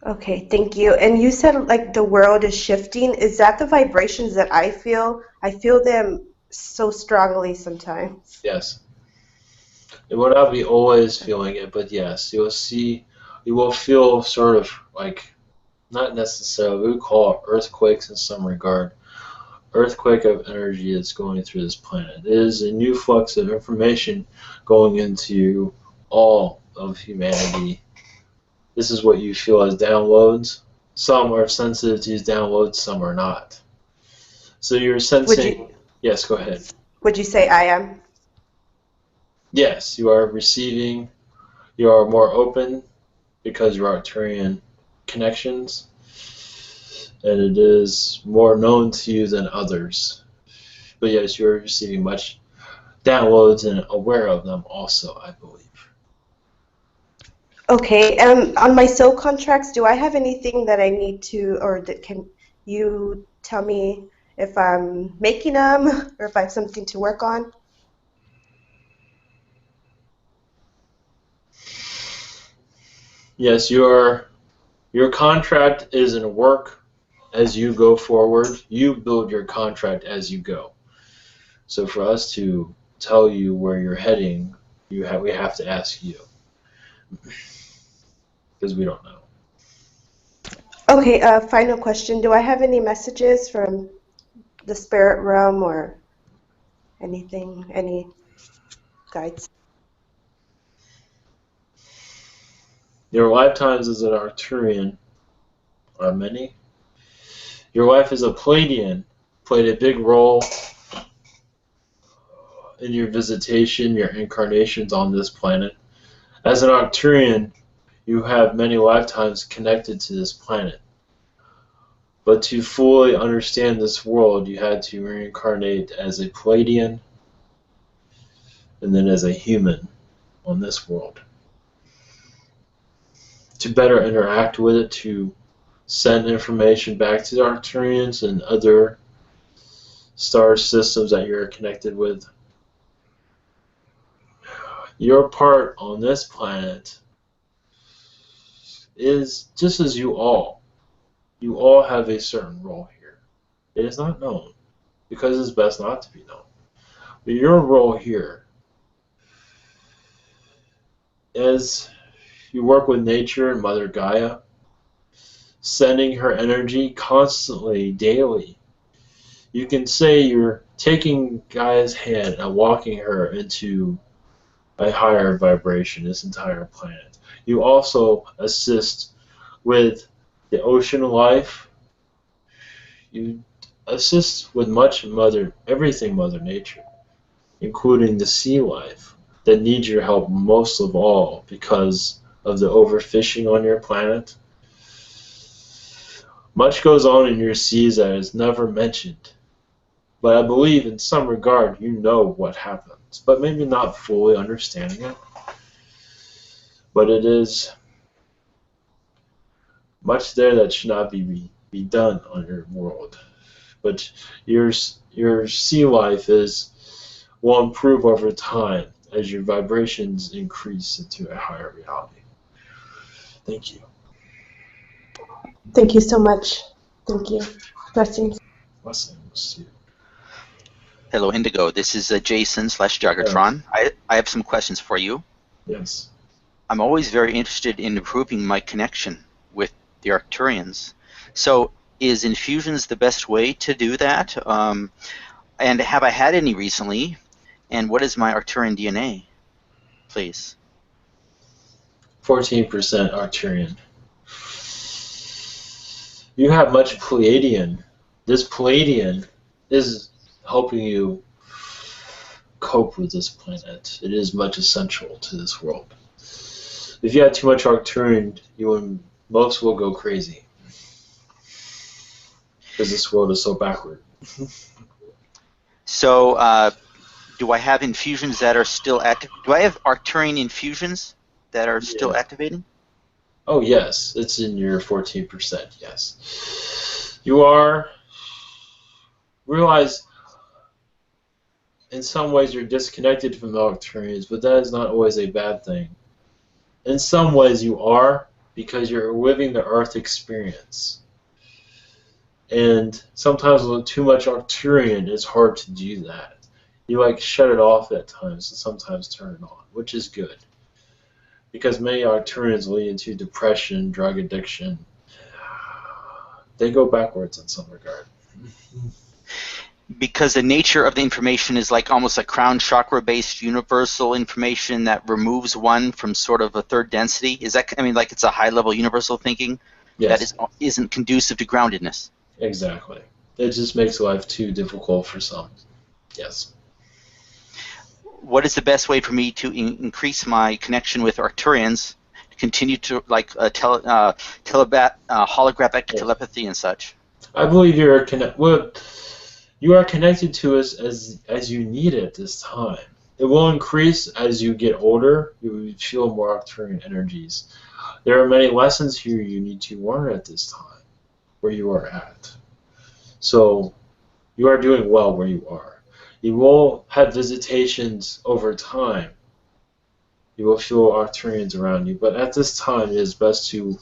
Okay, thank you. And you said the world is shifting. Is that the vibrations that I feel? I feel them so strongly sometimes. Yes. It will not be always feeling it, but yes, you will feel sort of not necessarily, we would call it earthquakes in some regard. Earthquake of energy that's going through this planet. It is a new flux of information going into all of humanity. This is what you feel as downloads. Some are sensitive to these downloads, some are not. So you're sensing... Yes, go ahead. Would you say I am? Yes, you are receiving. You are more open because you're Arcturian connections. And it is more known to you than others. But yes, you're receiving much downloads and aware of them also, I believe. Okay, on my soul contracts, do I have anything that I need to, or can you tell me if I'm making them or if I have something to work on? Yes, your contract is in work as you go forward. You build your contract as you go. So for us to tell you where you're heading, we have to ask you. Because we don't know. Okay, final question. Do I have any messages from the spirit realm or anything, any guides? Your lifetimes as an Arcturian are many. Your life as a Pleiadian played a big role in your visitation, your incarnations on this planet. As an Arcturian, you have many lifetimes connected to this planet. But to fully understand this world, you had to reincarnate as a Pleiadian and then as a human on this world. To better interact with it, to send information back to the Arcturians and other star systems that you're connected with. Your part on this planet is just as you all. You all have a certain role here. It is not known because it's best not to be known. But your role here is you work with nature and Mother Gaia, sending her energy constantly, daily. You can say you're taking Gaia's hand and walking her into a higher vibration, this entire planet. You also assist with the ocean life. You assist with everything Mother Nature, including the sea life, that need your help most of all because of the overfishing on your planet. Much goes on in your seas that is never mentioned, but I believe in some regard you know what happens, but maybe not fully understanding it. But it is much there that should not be done on your world. But your sea life will improve over time as your vibrations increase into a higher reality. Thank you. Thank you so much. Thank you. Blessings. Blessings to you. Hello, Indigo. This is Jason/Jagatron. I have some questions for you. Yes. I'm always very interested in improving my connection with the Arcturians. So, is infusions the best way to do that? And have I had any recently? And what is my Arcturian DNA, please? 14% Arcturian. You have much Pleiadian. This Pleiadian is helping you cope with this planet. It is much essential to this world. If you have too much Arcturian, most will go crazy. Because this world is so backward. So, do I have infusions that are still active? Do I have Arcturian infusions that are still activating? Oh, yes. It's in your 14%, yes. You are... Realize, in some ways, you're disconnected from the Arcturians, but that is not always a bad thing. In some ways, you are, because you're living the Earth experience. And sometimes with too much Arcturian, it's hard to do that. You shut it off at times and sometimes turn it on, which is good. Because many Arcturians lead into depression, drug addiction. They go backwards in some regard. Because the nature of the information is almost a crown chakra-based universal information that removes one from sort of a third density. Is that, it's a high-level universal thinking Yes. that isn't conducive to groundedness? Exactly. It just makes life too difficult for some. Yes. What is the best way for me to increase my connection with Arcturians, to continue to holographic telepathy and such? I believe you are connected to us as you need it this time. It will increase as you get older. You will feel more Arcturian energies. There are many lessons here you need to learn at this time, where you are at. So you are doing well where you are. You will have visitations over time. You will feel Arcturians around you, but at this time it is best to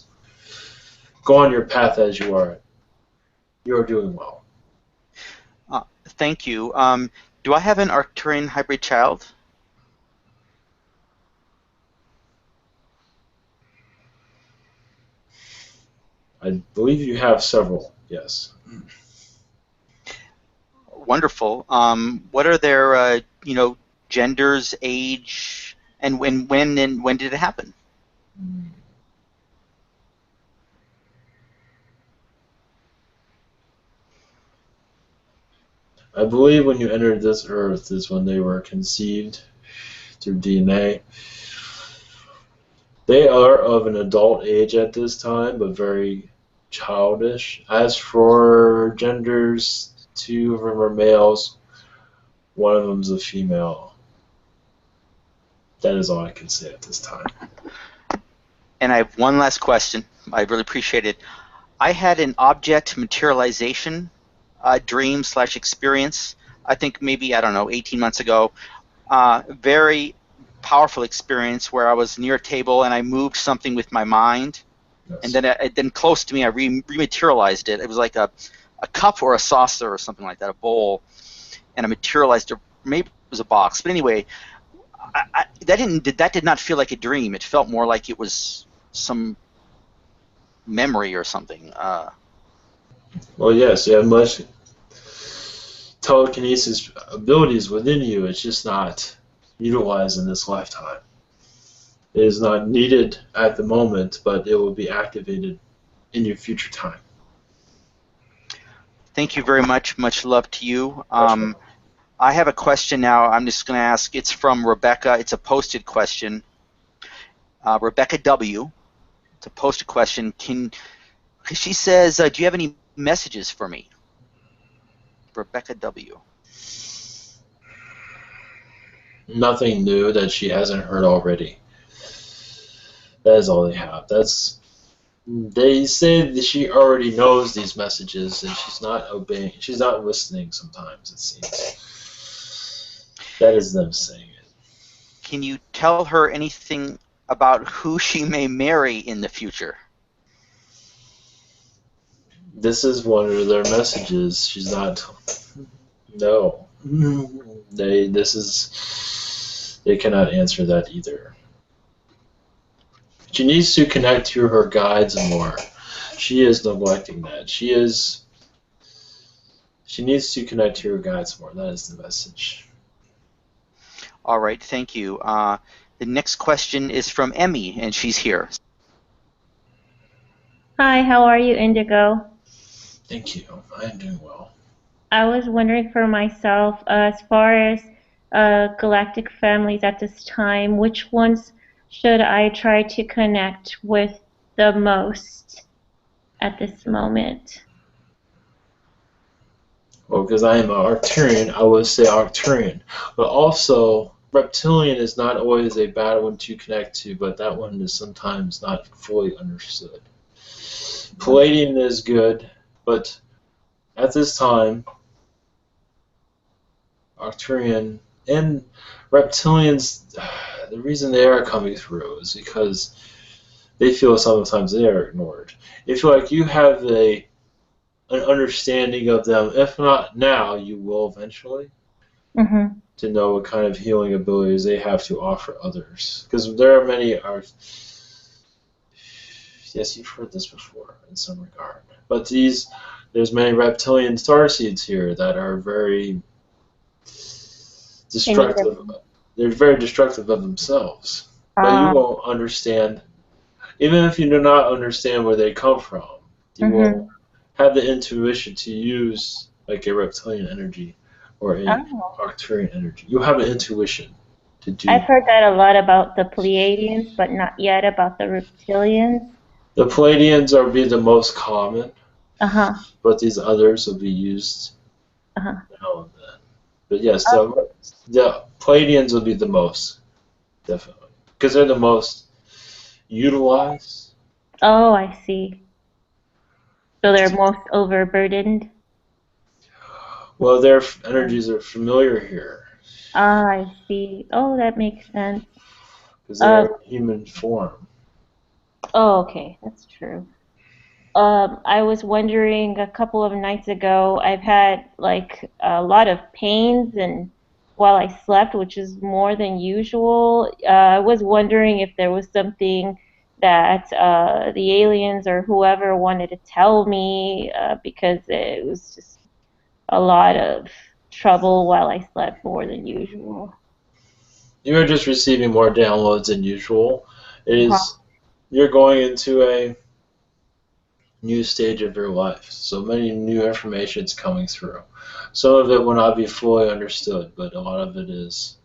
go on your path as you are. You are doing well. Thank you. Do I have an Arcturian hybrid child? I believe you have several, yes. Wonderful. What are their, genders, age, and when did it happen? I believe when you entered this earth is when they were conceived through DNA. They are of an adult age at this time, but very childish. As for genders, 2 of them are males, 1 of them is a female. That is all I can say at this time. And I have one last question. I really appreciate it. I had an object materialization dream/experience, I think maybe, 18 months ago. Very powerful experience where I was near a table and I moved something with my mind. Yes. And then close to me, I rematerialized it. It was like a cup or a saucer or something like that, a bowl. And I materialized it. Maybe it was a box. But anyway, that did not feel like a dream. It felt more like it was some memory or something. Well, yes, you have much telekinesis abilities within you. It's just not utilized in this lifetime. It is not needed at the moment, but it will be activated in your future time. Thank you very much. Much love to you. I have a question now. I'm just going to ask. It's from Rebecca. It's a posted question. Rebecca W. It's a posted question. She says, do you have any messages for me? Rebecca W. Nothing new that she hasn't heard already. That is all they have. They say that she already knows these messages and she's not obeying. She's not listening sometimes, it seems. That is them saying it. Can you tell her anything about who she may marry in the future? This is one of their messages. She's not. No. They cannot answer that either. She needs to connect to her guides more. She is neglecting that. She needs to connect to her guides more. That is the message. All right, thank you. The next question is from Emmy, and she's here. Hi, how are you, Indigo? Thank you. I am doing well. I was wondering for myself, as far as galactic families at this time, which ones should I try to connect with the most at this moment? Well, because I am an Arcturian, I would say Arcturian. But also, Reptilian is not always a bad one to connect to, but that one is sometimes not fully understood. Palladian is good, but at this time, Arcturian and Reptilians, the reason they are coming through is because they feel sometimes they are ignored. They feel like you have an understanding of them. If not now, you will eventually. Mm-hmm. To know what kind of healing abilities they have to offer others. Because there are many yes, you've heard this before in some regard. But there's many reptilian starseeds here that are very destructive. They're very destructive of themselves. But you won't understand, even if you do not understand where they come from, you will have the intuition to use like a reptilian energy or a Arcturian energy. You have an intuition to do. I've heard that a lot about the Pleiadians, but not yet about the Reptilians. The Pleiadians be the most common, but these others will be used now and then. But yes, the Pleiadians will be the most, definitely, because they're the most utilized. Oh, I see. So they're most overburdened? Well, their energies are familiar here. Ah, I see. Oh, that makes sense. Because they're in human form. Oh, okay. That's true. I was wondering a couple of nights ago, I've had like a lot of pains and while I slept, which is more than usual. I was wondering if there was something that the aliens or whoever wanted to tell me because it was just a lot of trouble while I slept more than usual. You are just receiving more downloads than usual. You're going into a new stage of your life. So many new information is coming through. Some of it will not be fully understood, but a lot of it is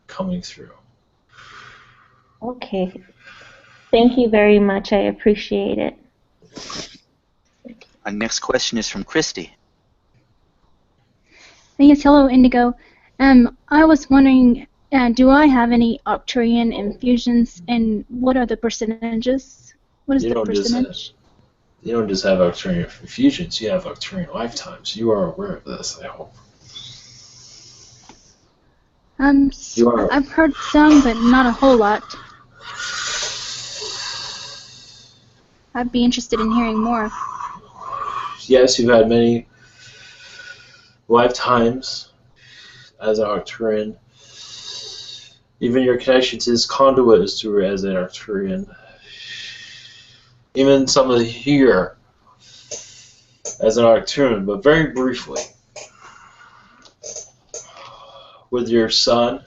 coming through. Okay. Thank you very much. I appreciate it. Our next question is from Christy. Yes, hello, Indigo. I was wondering, do I have any Arcturian infusions, and what are the percentages? What is the percentage? You don't just have Arcturian infusions, you have Arcturian lifetimes. You are aware of this, I hope. I've heard some, but not a whole lot. I'd be interested in hearing more. Yes, you've had many lifetimes as an Arcturian. Even your connection to this conduit is through as an Arcturian. Even some of here as an Arcturian, but very briefly. With your son,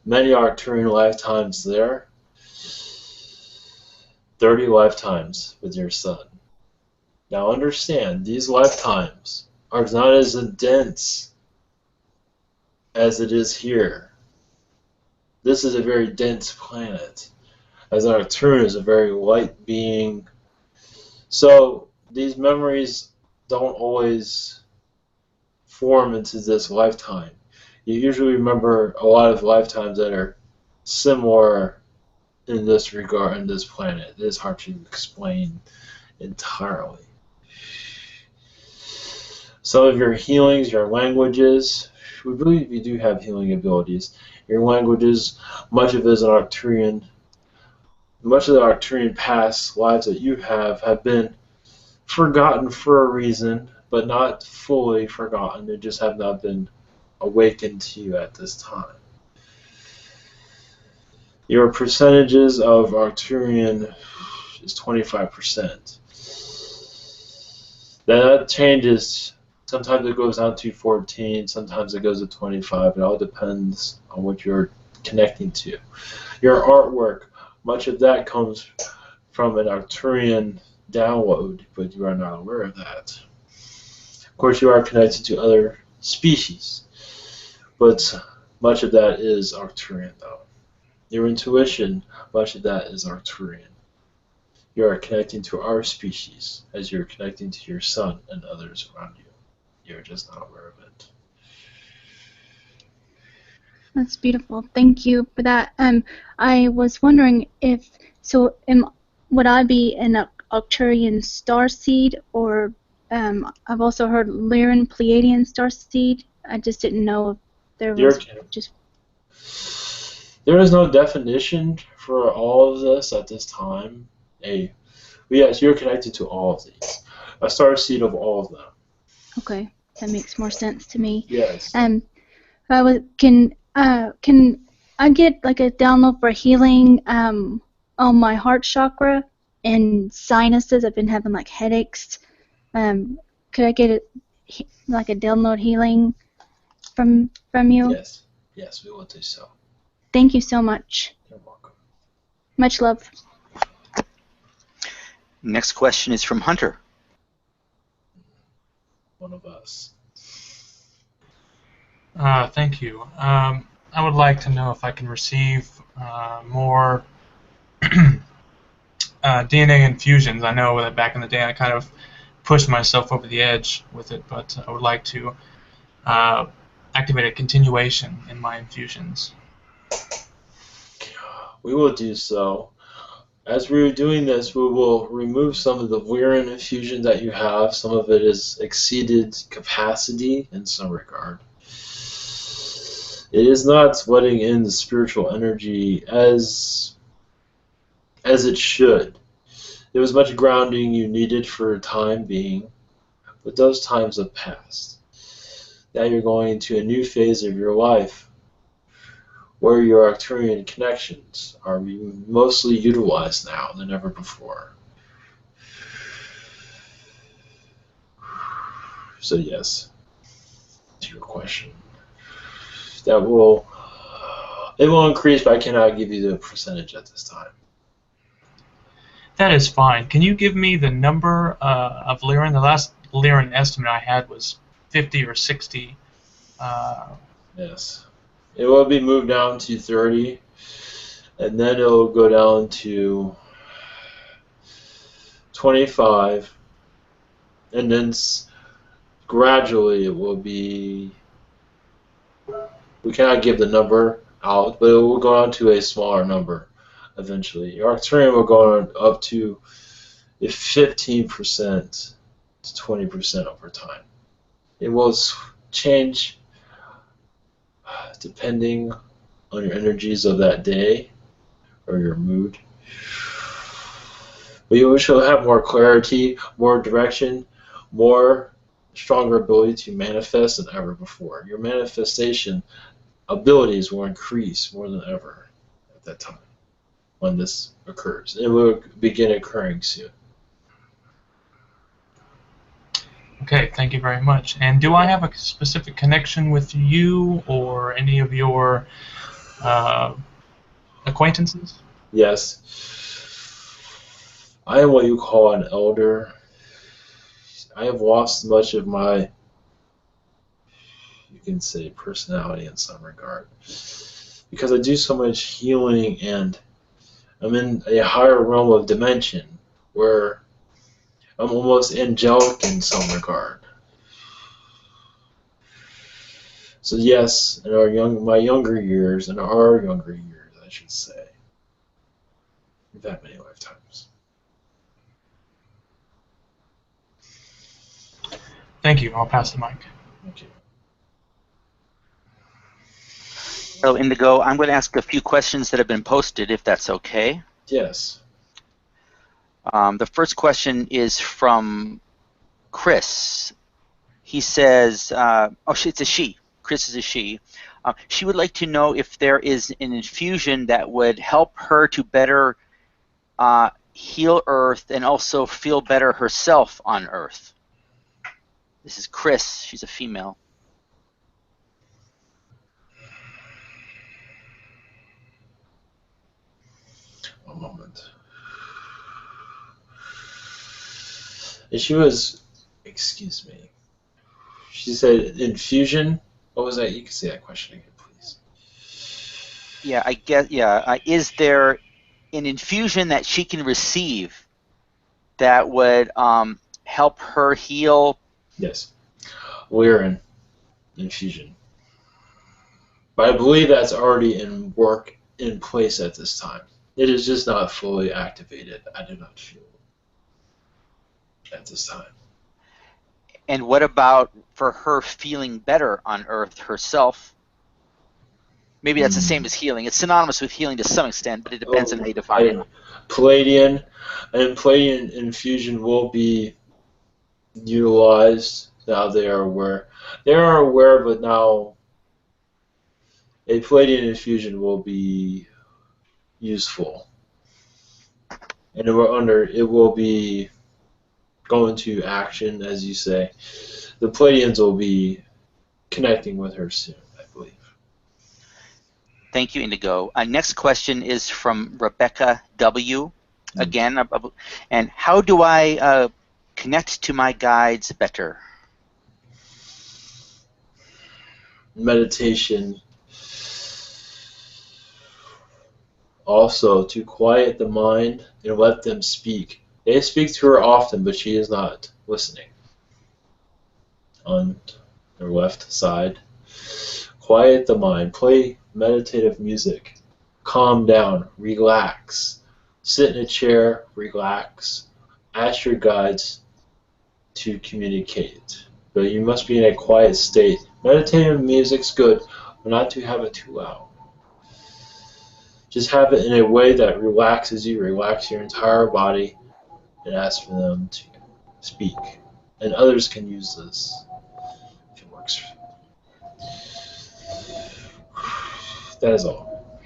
many Arcturian lifetimes there. 30 lifetimes with your son. Now understand, these lifetimes are not as dense as it is here. This is a very dense planet, as Arcturian is a very light being. So these memories don't always form into this lifetime. You usually remember a lot of lifetimes that are similar in this regard in this planet. It is hard to explain entirely. Some of your healings, your languages, we believe you do have healing abilities. Your languages, much of it is an Arcturian. Much of the Arcturian past lives that you have been forgotten for a reason, but not fully forgotten. They just have not been awakened to you at this time. Your percentages of Arcturian is 25%. That changes. Sometimes it goes down to 14, sometimes it goes to 25. It all depends on what you're connecting to. Your artwork, much of that comes from an Arcturian download, but you are not aware of that. Of course, you are connected to other species, but much of that is Arcturian, though. Your intuition, much of that is Arcturian. You are connecting to our species as you're connecting to your sun and others around you. You're just not aware of it. That's beautiful. Thank you for that. I was wondering if would I be an Arcturian starseed, or I've also heard Lyran Pleiadian starseed. I just didn't know if there was just. There is no definition for all of this at this time. But yes, you're connected to all of these. A starseed of all of them. Okay. That makes more sense to me. Yes. Can I get like a download for healing on my heart chakra and sinuses? I've been having like headaches. Could I get like a download healing from you? Yes. Yes, we will do so. Thank you so much. You're welcome. Much love. Next question is from Hunter. One of us. Thank you. I would like to know if I can receive more DNA infusions. I know that back in the day I kind of pushed myself over the edge with it, but I would like to activate a continuation in my infusions. We will do so. As we're doing this, we will remove some of the Lyran infusion that you have. Some of it is exceeded capacity in some regard. It is not letting in the spiritual energy as it should. There was much grounding you needed for a time being, but those times have passed. Now you're going into a new phase of your life where your Arcturian connections are mostly utilized now than ever before. So yes, to your question. It will increase, but I cannot give you the percentage at this time. That is fine. Can you give me the number of Lyran? The last Lyran estimate I had was 50 or 60. Yes. It will be moved down to 30, and then it will go down to 25, and then gradually it will be. We cannot give the number out, but it will go down to a smaller number eventually. Your Arcturian will go on up to 15% to 20% over time. It will change depending on your energies of that day or your mood. But you shall have more clarity, more direction, more stronger ability to manifest than ever before. Your manifestation abilities will increase more than ever at that time when this occurs. It will begin occurring soon. Okay, thank you very much. And do I have a specific connection with you or any of your acquaintances? Yes. I am what you call an elder. I have lost much of my you can say, personality in some regard. Because I do so much healing and I'm in a higher realm of dimension where I'm almost angelic in some regard. So yes, in my younger years, I should say, we've had many lifetimes. Thank you. I'll pass the mic. Thank you. So, Indigo, I'm going to ask a few questions that have been posted, if that's okay. Yes. The first question is from Chris. He says, it's a she. Chris is a she. She would like to know if there is an infusion that would help her to better heal Earth and also feel better herself on Earth. This is Chris. She's a female. One moment. And she was, excuse me. She said infusion. What was that? You can say that question again, please. Yeah, I guess. Yeah, is there an infusion that she can receive that would help her heal? Yes. Lyran infusion. But I believe that's already in place at this time. It is just not fully activated. I do not feel at this time. And what about for her feeling better on Earth herself? Maybe that's the same as healing. It's synonymous with healing to some extent, but it depends on how you define it. Palladian infusion will be utilized. Now they are aware. They are aware, but now a Palladian infusion will be useful, and it will be going to action, as you say. The Palladians will be connecting with her soon, I believe. Thank you, Indigo. Next question is from Rebecca W. Again, and how do I connect to my guides better? Meditation. Also, to quiet the mind and let them speak. They speak to her often, but she is not listening. On their left side. Quiet the mind. Play meditative music. Calm down. Relax. Sit in a chair. Relax. Ask your guides to communicate. But you must be in a quiet state. Meditative music's good, but not to have it too loud. Just have it in a way that relaxes you, relax your entire body, and ask for them to speak. And others can use this if it works. That is all.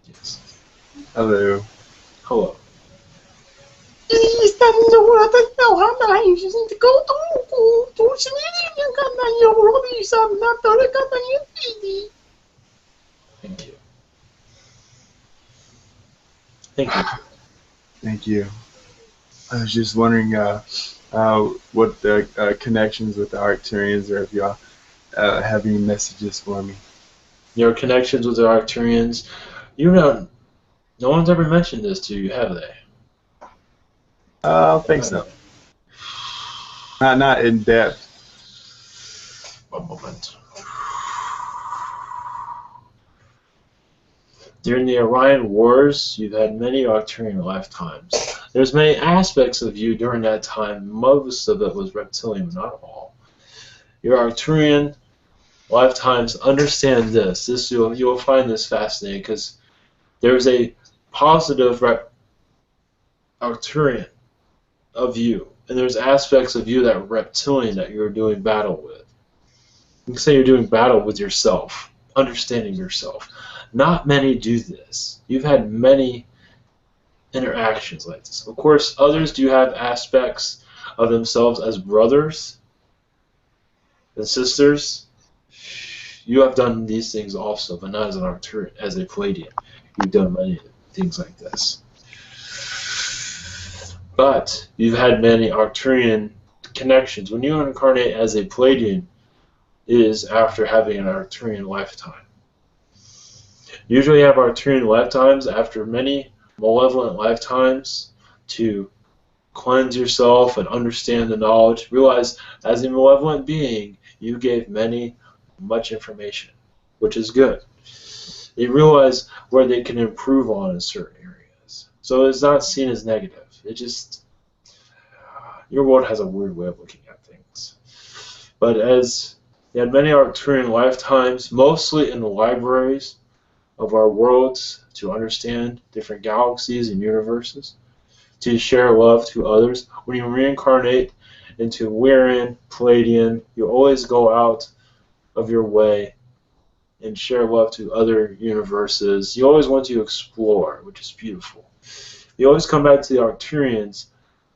Yes. Hello. Hello. Thank you. Thank you. Thank you. I was just wondering what the connections with the Arcturians are, if y'all have any messages for me. Your connections with the Arcturians, no one's ever mentioned this to you, have they? I don't think so. Not in depth. One moment. During the Orion Wars, you've had many Arcturian lifetimes. There's many aspects of you during that time. Most of it was reptilian, but not all. Your Arcturian lifetimes, understand this. You'll find this fascinating because there's a positive Arcturian of you, and there's aspects of you that are reptilian that you're doing battle with. You can say you're doing battle with yourself, understanding yourself. Not many do this. You've had many interactions like this. Of course, others do have aspects of themselves as brothers and sisters. You have done these things also, but not as an Arcturian, as a Palladian. You've done many things like this. But you've had many Arcturian connections. When you incarnate as a Palladian, it is after having an Arcturian lifetime. Usually you have Arcturian lifetimes after many malevolent lifetimes to cleanse yourself and understand the knowledge. Realize, as a malevolent being, you gave many much information, which is good. They realize where they can improve on in certain areas. So it's not seen as negative. It just, your world has a weird way of looking at things. But as they had many Arcturian lifetimes, mostly in the libraries of our worlds, to understand different galaxies and universes, to share love to others. When you reincarnate into Lyran, Palladian, you always go out of your way and share love to other universes. You always want to explore, which is beautiful. You always come back to the Arcturians,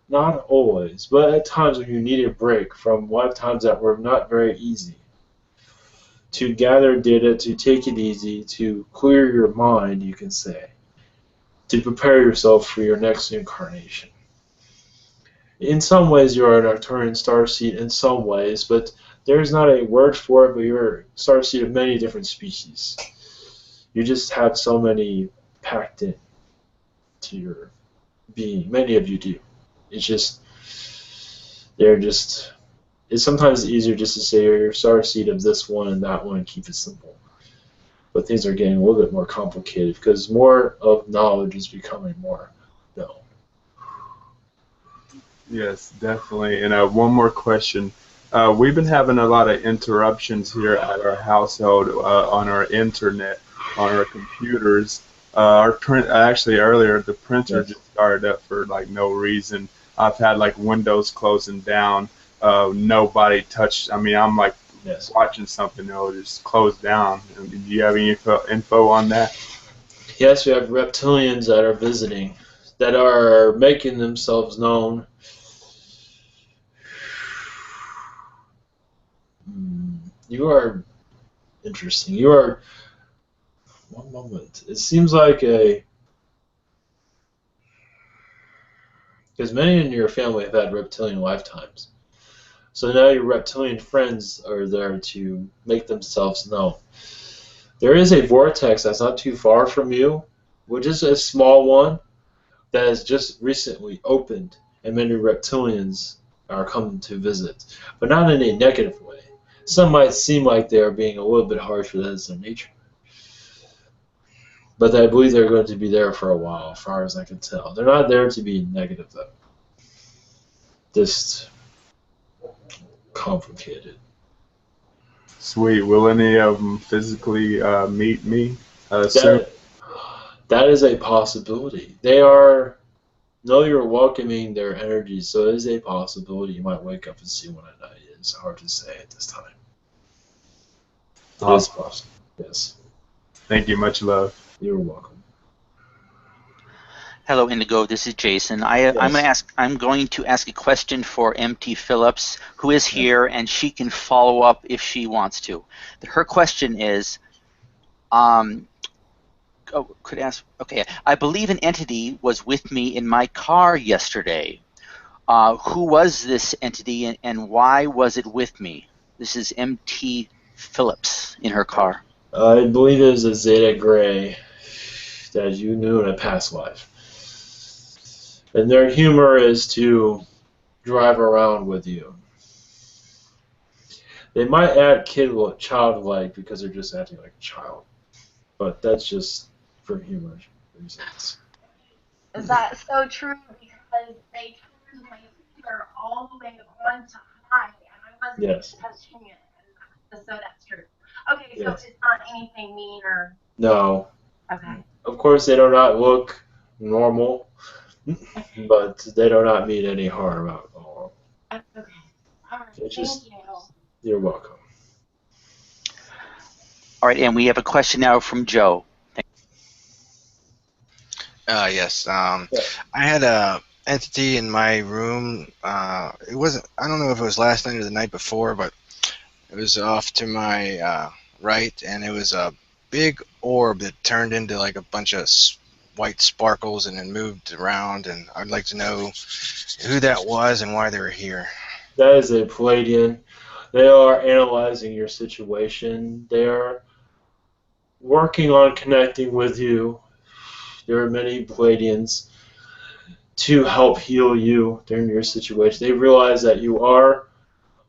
not always, but at times when you need a break from lifetimes that were not very easy. To gather data, to take it easy, to clear your mind, you can say, to prepare yourself for your next incarnation. In some ways, you are an Arcturian starseed in some ways, but there is not a word for it, but you're a starseed of many different species. You just have so many packed in to your being. Many of you do. It's just, it's sometimes easier just to say you're a starseed of this one and that one and keep it simple. But things are getting a little bit more complicated because more of knowledge is becoming more known. Yes, definitely. And one more question. We've been having a lot of interruptions here at our household on our internet, on our computers. Our print actually earlier the printer just started up for like no reason. I've had like Windows closing down. Nobody touched. I mean, I'm like watching something, it'll just close down. Do you have any info on that? Yes, we have reptilians that are visiting, that are making themselves known. You are interesting. You are. One moment. It seems like because many in your family have had reptilian lifetimes. So now your reptilian friends are there to make themselves known. There is a vortex that's not too far from you, which is a small one that has just recently opened, and many reptilians are coming to visit, but not in a negative way. Some might seem like they are being a little bit harsh, but that is their nature. But I believe they're going to be there for a while, as far as I can tell. They're not there to be negative, though. Just complicated. Sweet. Will any of them physically meet me soon? That is a possibility. They are. No, you're welcoming their energy, so it is a possibility. You might wake up and see one at night. It's hard to say at this time. It is possible. Yes. Thank you. Much love. You're welcome. Hello, Indigo. This is Jason. I'm going to ask a question for MT Phillips, who is here, and she can follow up if she wants to. Her question is, I believe an entity was with me in my car yesterday. Who was this entity, and why was it with me? This is MT Phillips in her car. I believe it is a Zeta Gray that you knew in a past life. And their humor is to drive around with you. They might act childlike because they're just acting like a child. But that's just for humor reasons. Is that so true? Because they turned my finger all the way on to high, and I wasn't touching it. So that's true. Okay, so it's not anything mean or... No. Okay. Of course, they do not look normal, but they do not mean any harm at all. Okay. All right. Thank you. You're welcome. All right, and we have a question now from Joe. Yes. I had a entity in my room. It wasn't. I don't know if it was last night or the night before, but it was off to my right, and it was a big orb that turned into like a bunch of white sparkles and then moved around, and I'd like to know who that was and why they were here. That is a Palladian. They are analyzing your situation. They are working on connecting with you. There are many Palladians to help heal you during your situation. They realize that you are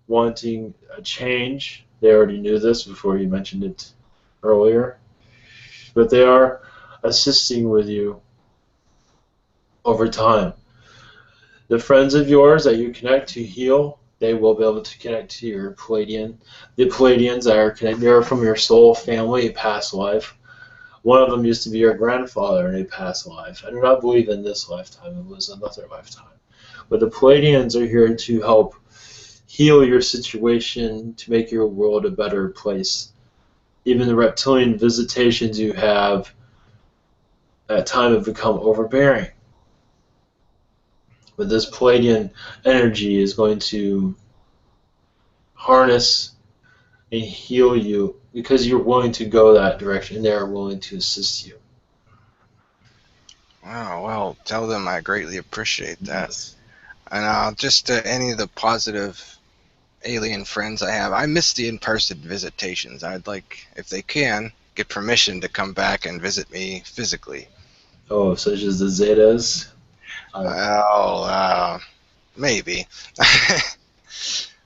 wanting a change. They already knew this before you mentioned it earlier. But they are assisting with you over time. The friends of yours that you connect to heal, they will be able to connect to your Palladian. The Palladians are connected. They're from your soul family, past life. One of them used to be your grandfather in a past life. I do not believe in this lifetime. It was another lifetime. But the Palladians are here to help heal your situation, to make your world a better place. Even the reptilian visitations you have at time have become overbearing. But this Palladian energy is going to harness and heal you because you're willing to go that direction and they're willing to assist you. Wow, well, tell them I greatly appreciate that. Yes. And just to any of the positive alien friends I have, I miss the in-person visitations. I'd like, if they can, get permission to come back and visit me physically. Oh, such as the Zetas? Well, maybe.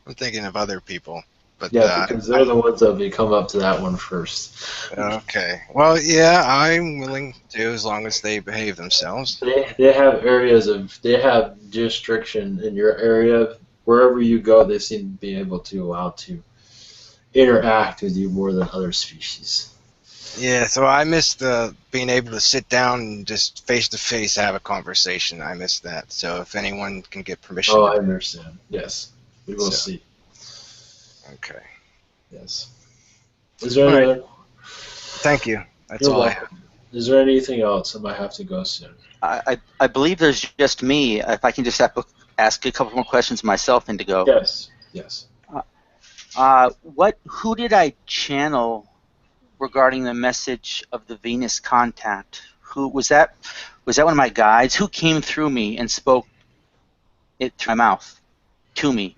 I'm thinking of other people. But, yeah, because they're the ones that may come up to that one first. Okay. Well, yeah, I'm willing to, as long as they behave themselves. They have they have jurisdiction in your area. Wherever you go, they seem to be able to allow to interact with you more than other species. Yeah, so I miss being able to sit down and just face-to-face have a conversation. I miss that. So if anyone can get permission. Oh, I understand. Yes. We will see. Okay. Yes. Is there any other? Thank you. That's all I have. Is there anything else? I might have to go soon. I believe there's just me. If I can just ask a couple more questions myself, Indigo. Yes. Yes. Who did I channel regarding the message of the Venus contact? Who was that? Was that one of my guides? Who came through me and spoke it through my mouth to me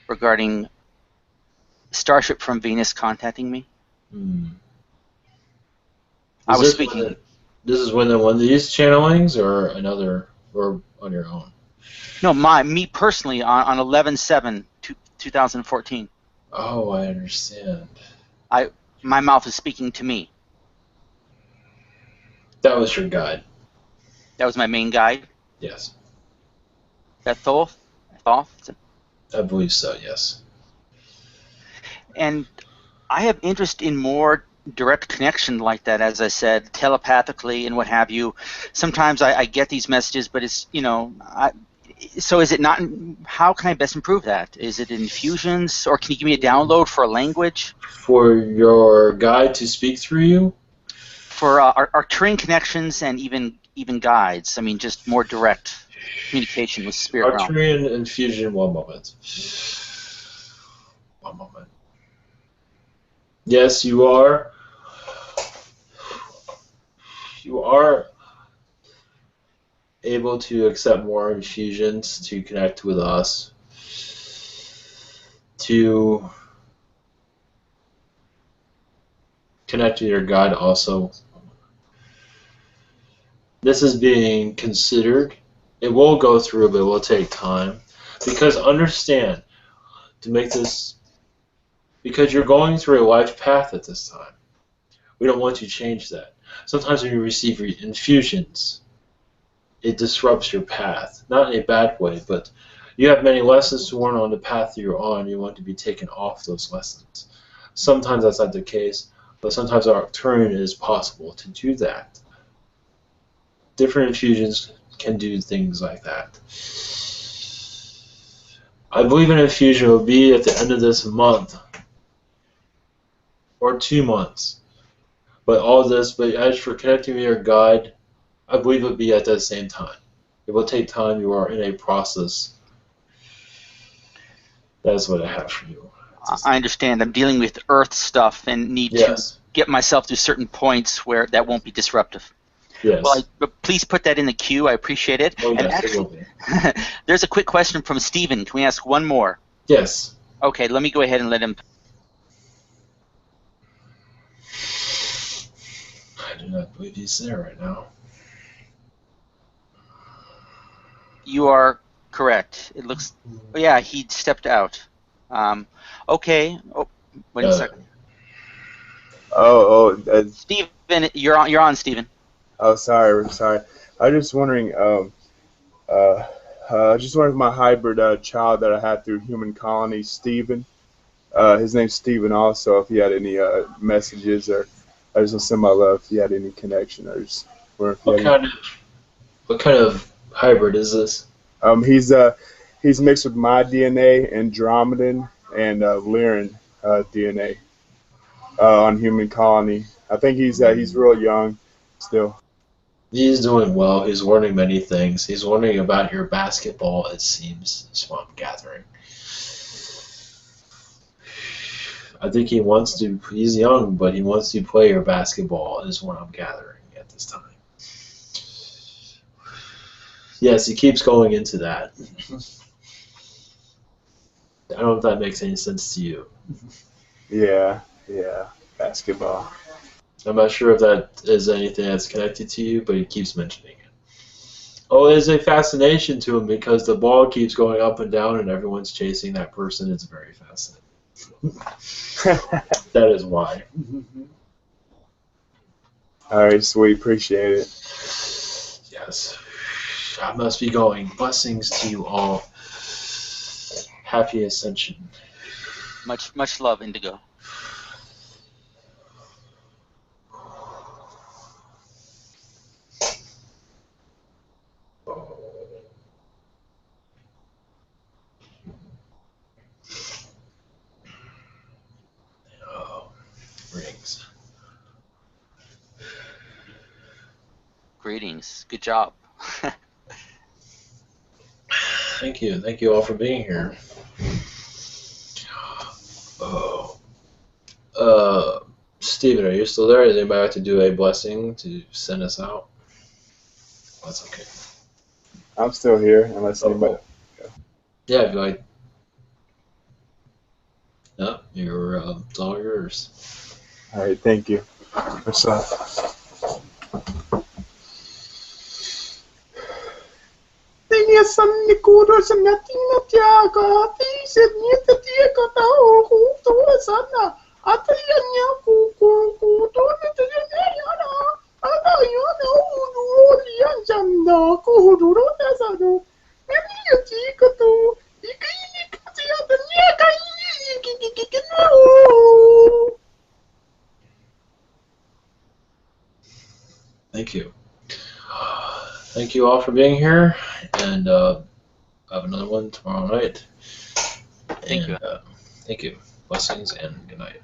regarding Starship from Venus contacting me? I was speaking. This is one of these channelings, or another, or on your own? No, me personally on 11/7/2014. Oh, I understand. My mouth is speaking to me. That was your guide. That was my main guide. Yes. That Thoth? I believe so. Yes. And I have interest in more direct connection like that, as I said, telepathically and what have you. Sometimes I get these messages, but it's, so is it not, how can I best improve that? Is it infusions, or can you give me a download for a language? For your guide to speak through you? For Arcturian connections and even guides. I mean, just more direct communication with spirit realm. Arcturian infusion, one moment. One moment. Yes, you are. You are able to accept more infusions to connect with us. To connect with your guide also. This is being considered. It will go through, but it will take time. Because understand, to make this, because you're going through a life path at this time. We don't want to change that. Sometimes when you receive infusions, it disrupts your path. Not in a bad way, but you have many lessons to learn on the path you're on. You want to be taken off those lessons. Sometimes that's not the case, but sometimes Arcturian is possible to do that. Different infusions can do things like that. I believe an infusion will be at the end of this month or 2 months. But as for connecting with your guide, I believe it will be at that same time. It will take time. You are in a process. That's what I have for you. I understand. I'm dealing with Earth stuff and need to get myself to certain points where that won't be disruptive. Yes. Well, please put that in the queue. I appreciate it. Oh, And yes, it will actually, be. there's a quick question from Stephen. Can we ask one more? Yes. Okay, let me go ahead and let him. I do not believe he's there right now. You are correct. It looks. Oh, yeah, he stepped out. Okay. Oh, wait a second. Stephen, you're on. You're on, Stephen. Oh, sorry. I was just wondering. Just wondering if my hybrid child that I had through Human Colony, Steven. His name's Steven also. If he had any messages, or I just want to send my love. If he had any connection, I just wonder if he had What kind of hybrid is this? He's mixed with my DNA, Andromedan, and Lyran DNA on Human Colony. I think he's real young still. He's doing well. He's learning many things. He's learning about your basketball, it seems. That's what I'm gathering. I think he wants to. He's young, but he wants to play your basketball, is what I'm gathering at this time. Yes, he keeps going into that. I don't know if that makes any sense to you. Yeah, basketball. I'm not sure if that is anything that's connected to you, but he keeps mentioning it. Oh, there's a fascination to him because the ball keeps going up and down and everyone's chasing that person. It's very fascinating. That is why. All right, sweet. Appreciate it. Yes. I must be going. Blessings to you all. Happy Ascension. Much love, Indigo. Rings. Greetings. Good job. Thank you. Thank you all for being here. Steven, are you still there? Does anybody like to do a blessing to send us out? That's okay. I'm still here, unless anybody. Yeah, if you like. No, it's all yours. All right, thank you. What's up? Thank you. Thank you all for being here, and have another one tomorrow night. Thank you. Thank you. Blessings and good night.